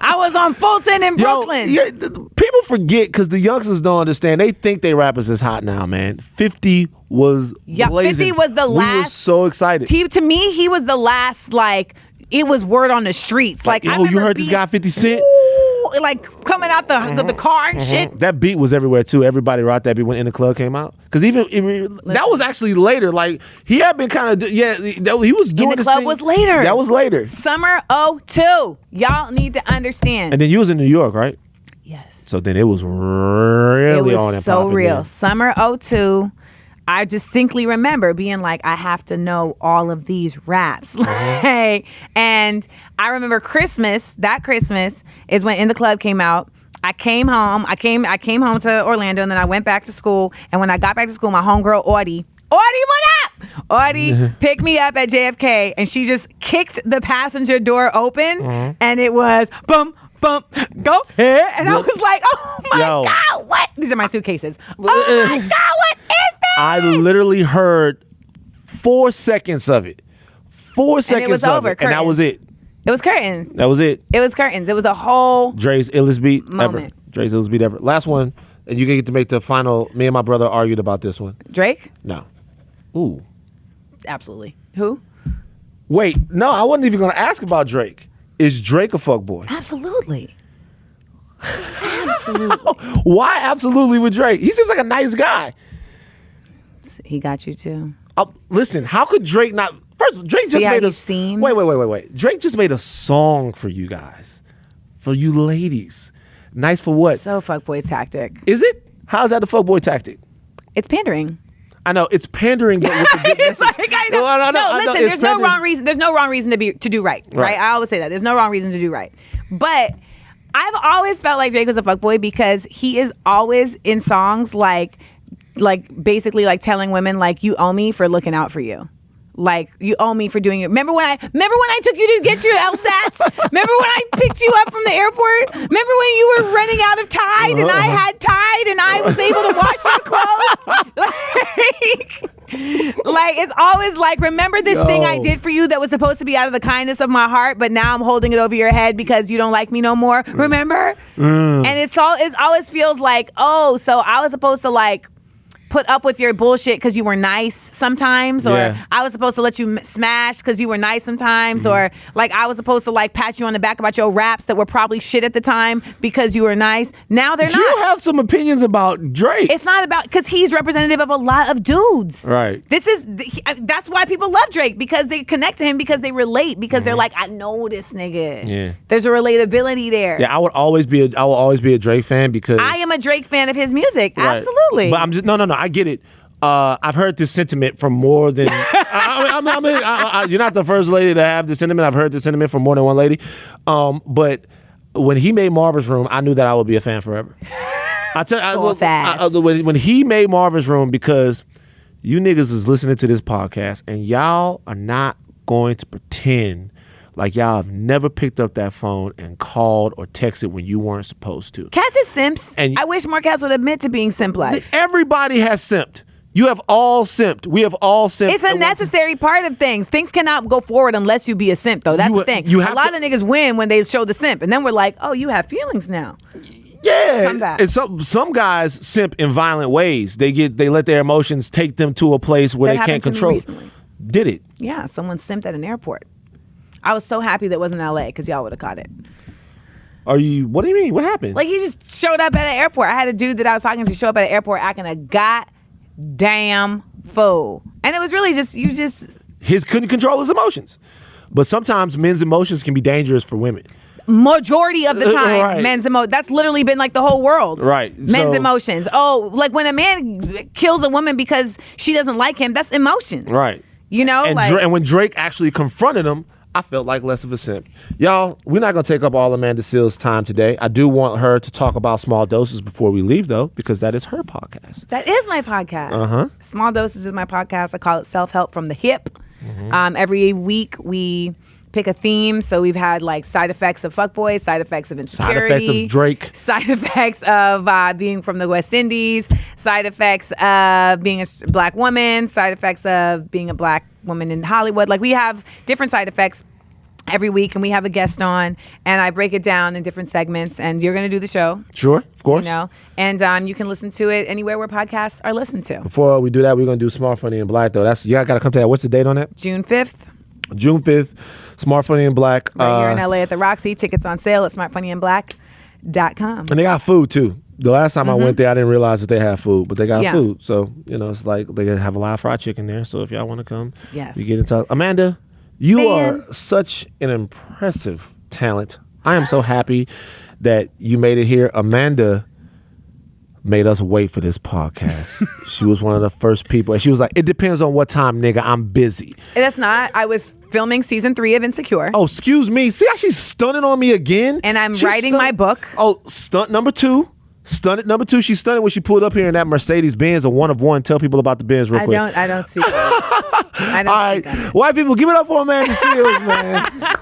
I was on Fulton in Brooklyn. People forget because the youngsters don't understand. They think they rappers is hot now, man. 50 was blazing. 50 was the last. We were so excited. To me, he was the last, like, it was word on the streets. Like, oh, you heard this guy 50 Cent? Ooh, like, coming out the car and shit. That beat was everywhere, too. Everybody rocked that beat when In the Club came out. Because that was actually later. Like, he had been kind of, he was doing In the this Club thing. was later. That was later. Summer '02. Y'all need to understand. And then you was in New York, right? Yes. So then it was really on and so popping real. then. Summer '02. I distinctly remember being like, I have to know all of these raps. And I remember Christmas. That Christmas is when In the Club came out. I came home. I came home to Orlando, and then I went back to school. And when I got back to school, my homegirl Audie, what up? Audie picked me up at JFK, and she just kicked the passenger door open, and it was bum. Go here. And I was like, oh my God, what? These are my suitcases. Oh my God, what is this? I literally heard 4 seconds of it. 4 seconds was of over, it. And that was it. It was curtains. That was it. It was curtains. It was a whole Dre's illest beat moment. ever. Dre's illest beat ever. Last one, and you get to make the final. Me and my brother argued about this one. Drake? No. Ooh. Absolutely. Who? Wait, no, I wasn't even going to ask about Drake. Is Drake a fuckboy? Absolutely. Absolutely. Why absolutely with Drake? He seems like a nice guy. He got you too. Listen, how could Drake not? First, Drake just made a. Wait. Drake just made a song for you guys, for you ladies. Nice for what? So fuckboy tactic. Is it? How is that a fuckboy tactic? It's pandering. I know it's pandering, but with a good message. Listen. There's no wrong reason. There's no wrong reason to do right. I always say that. There's no wrong reason to do right. But I've always felt like Drake was a fuckboy because he is always in songs like basically like telling women like you owe me for looking out for you. Like you owe me for doing it. Remember when I took you to get your LSAT? Remember when I picked you up from the airport? Remember when you were running out of Tide and I had Tide and I was able to wash your clothes? Like it's always like, remember this thing I did for you that was supposed to be out of the kindness of my heart, but now I'm holding it over your head because you don't like me no more. Remember? And it always feels like, oh, so I was supposed to like put up with your bullshit because you were nice sometimes, or I was supposed to let you smash because you were nice sometimes, or like I was supposed to like pat you on the back about your raps that were probably shit at the time because you were nice. Now they're not. You have some opinions about Drake. It's not about, because he's representative of a lot of dudes. Right. That's why people love Drake, because they connect to him, because they relate, because they're like, I know this nigga. Yeah. There's a relatability there. Yeah, I will always be a Drake fan because I am a Drake fan of his music. Right. Absolutely. But I'm just no. I get it. I've heard this sentiment from more than. You're not the first lady to have this sentiment. I've heard this sentiment from more than one lady. But when he made Marvin's Room, I knew that I would be a fan forever. When he made Marvin's Room, because you niggas is listening to this podcast and y'all are not going to pretend like y'all have never picked up that phone and called or texted when you weren't supposed to. Cats is simps. And I wish more cats would admit to being simp life. Everybody has simped. You have all simped. We have all simped. It's a necessary part of things. Things cannot go forward unless you be a simp, though. That's the thing. A lot of niggas win when they show the simp, and then we're like, oh, you have feelings now. Yeah, and some guys simp in violent ways. They let their emotions take them to a place where they can't control. Did it? Yeah, someone simped at an airport. I was so happy that wasn't LA, because y'all would have caught it. What do you mean? What happened? Like, he just showed up at an airport. I had a dude that I was talking to show up at an airport acting a goddamn fool. And it was really his couldn't control his emotions. But sometimes men's emotions can be dangerous for women. Majority of the time, right. Men's emotions. That's literally been like the whole world. Right. Men's emotions. Oh, like when a man kills a woman because she doesn't like him, that's emotions. Right. You know? And when Drake actually confronted him, I felt like less of a simp. Y'all, we're not going to take up all Amanda Seales' time today. I do want her to talk about Small Doses before we leave, though, because that is her podcast. That is my podcast. Small Doses is my podcast. I call it Self-Help from the Hip. Every week we pick a theme. So we've had like side effects of fuckboys, side effects of insecurity, side effects of Drake, side effects of being from the West Indies, side effects of being a black woman, side effects of being a black woman in Hollywood. Like we have different side effects every week, and we have a guest on, and I break it down in different segments, and you're going to do the show. Sure, of course. And you can listen to it anywhere where podcasts are listened to. Before we do that, we're going to do Smart, Funny, and Black, though. That's got to come to that. What's the date on that? June 5th. June 5th, Smart, Funny, and Black. Right here in LA at the Roxy. Tickets on sale at smartfunnyandblack.com. And they got food, too. The last time I went there, I didn't realize that they had food, but they got food. So, it's like they have a lot of fried chicken there. So if y'all want to come, you get in touch. Amanda, you are such an impressive talent. I am so happy that you made it here. Amanda made us wait for this podcast. She was one of the first people. And she was like, it depends on what time, nigga. I'm busy. That's not. I was filming season 3 of Insecure. Oh, excuse me. See how she's stunning on me again? And I'm writing my book. Oh, stunt number 2. Stunned number 2. She stunned when she pulled up here in that Mercedes Benz, a one of one. Tell people about the Benz real quick. I don't speak. I don't All right, white people, give it up for Amanda Seals, man.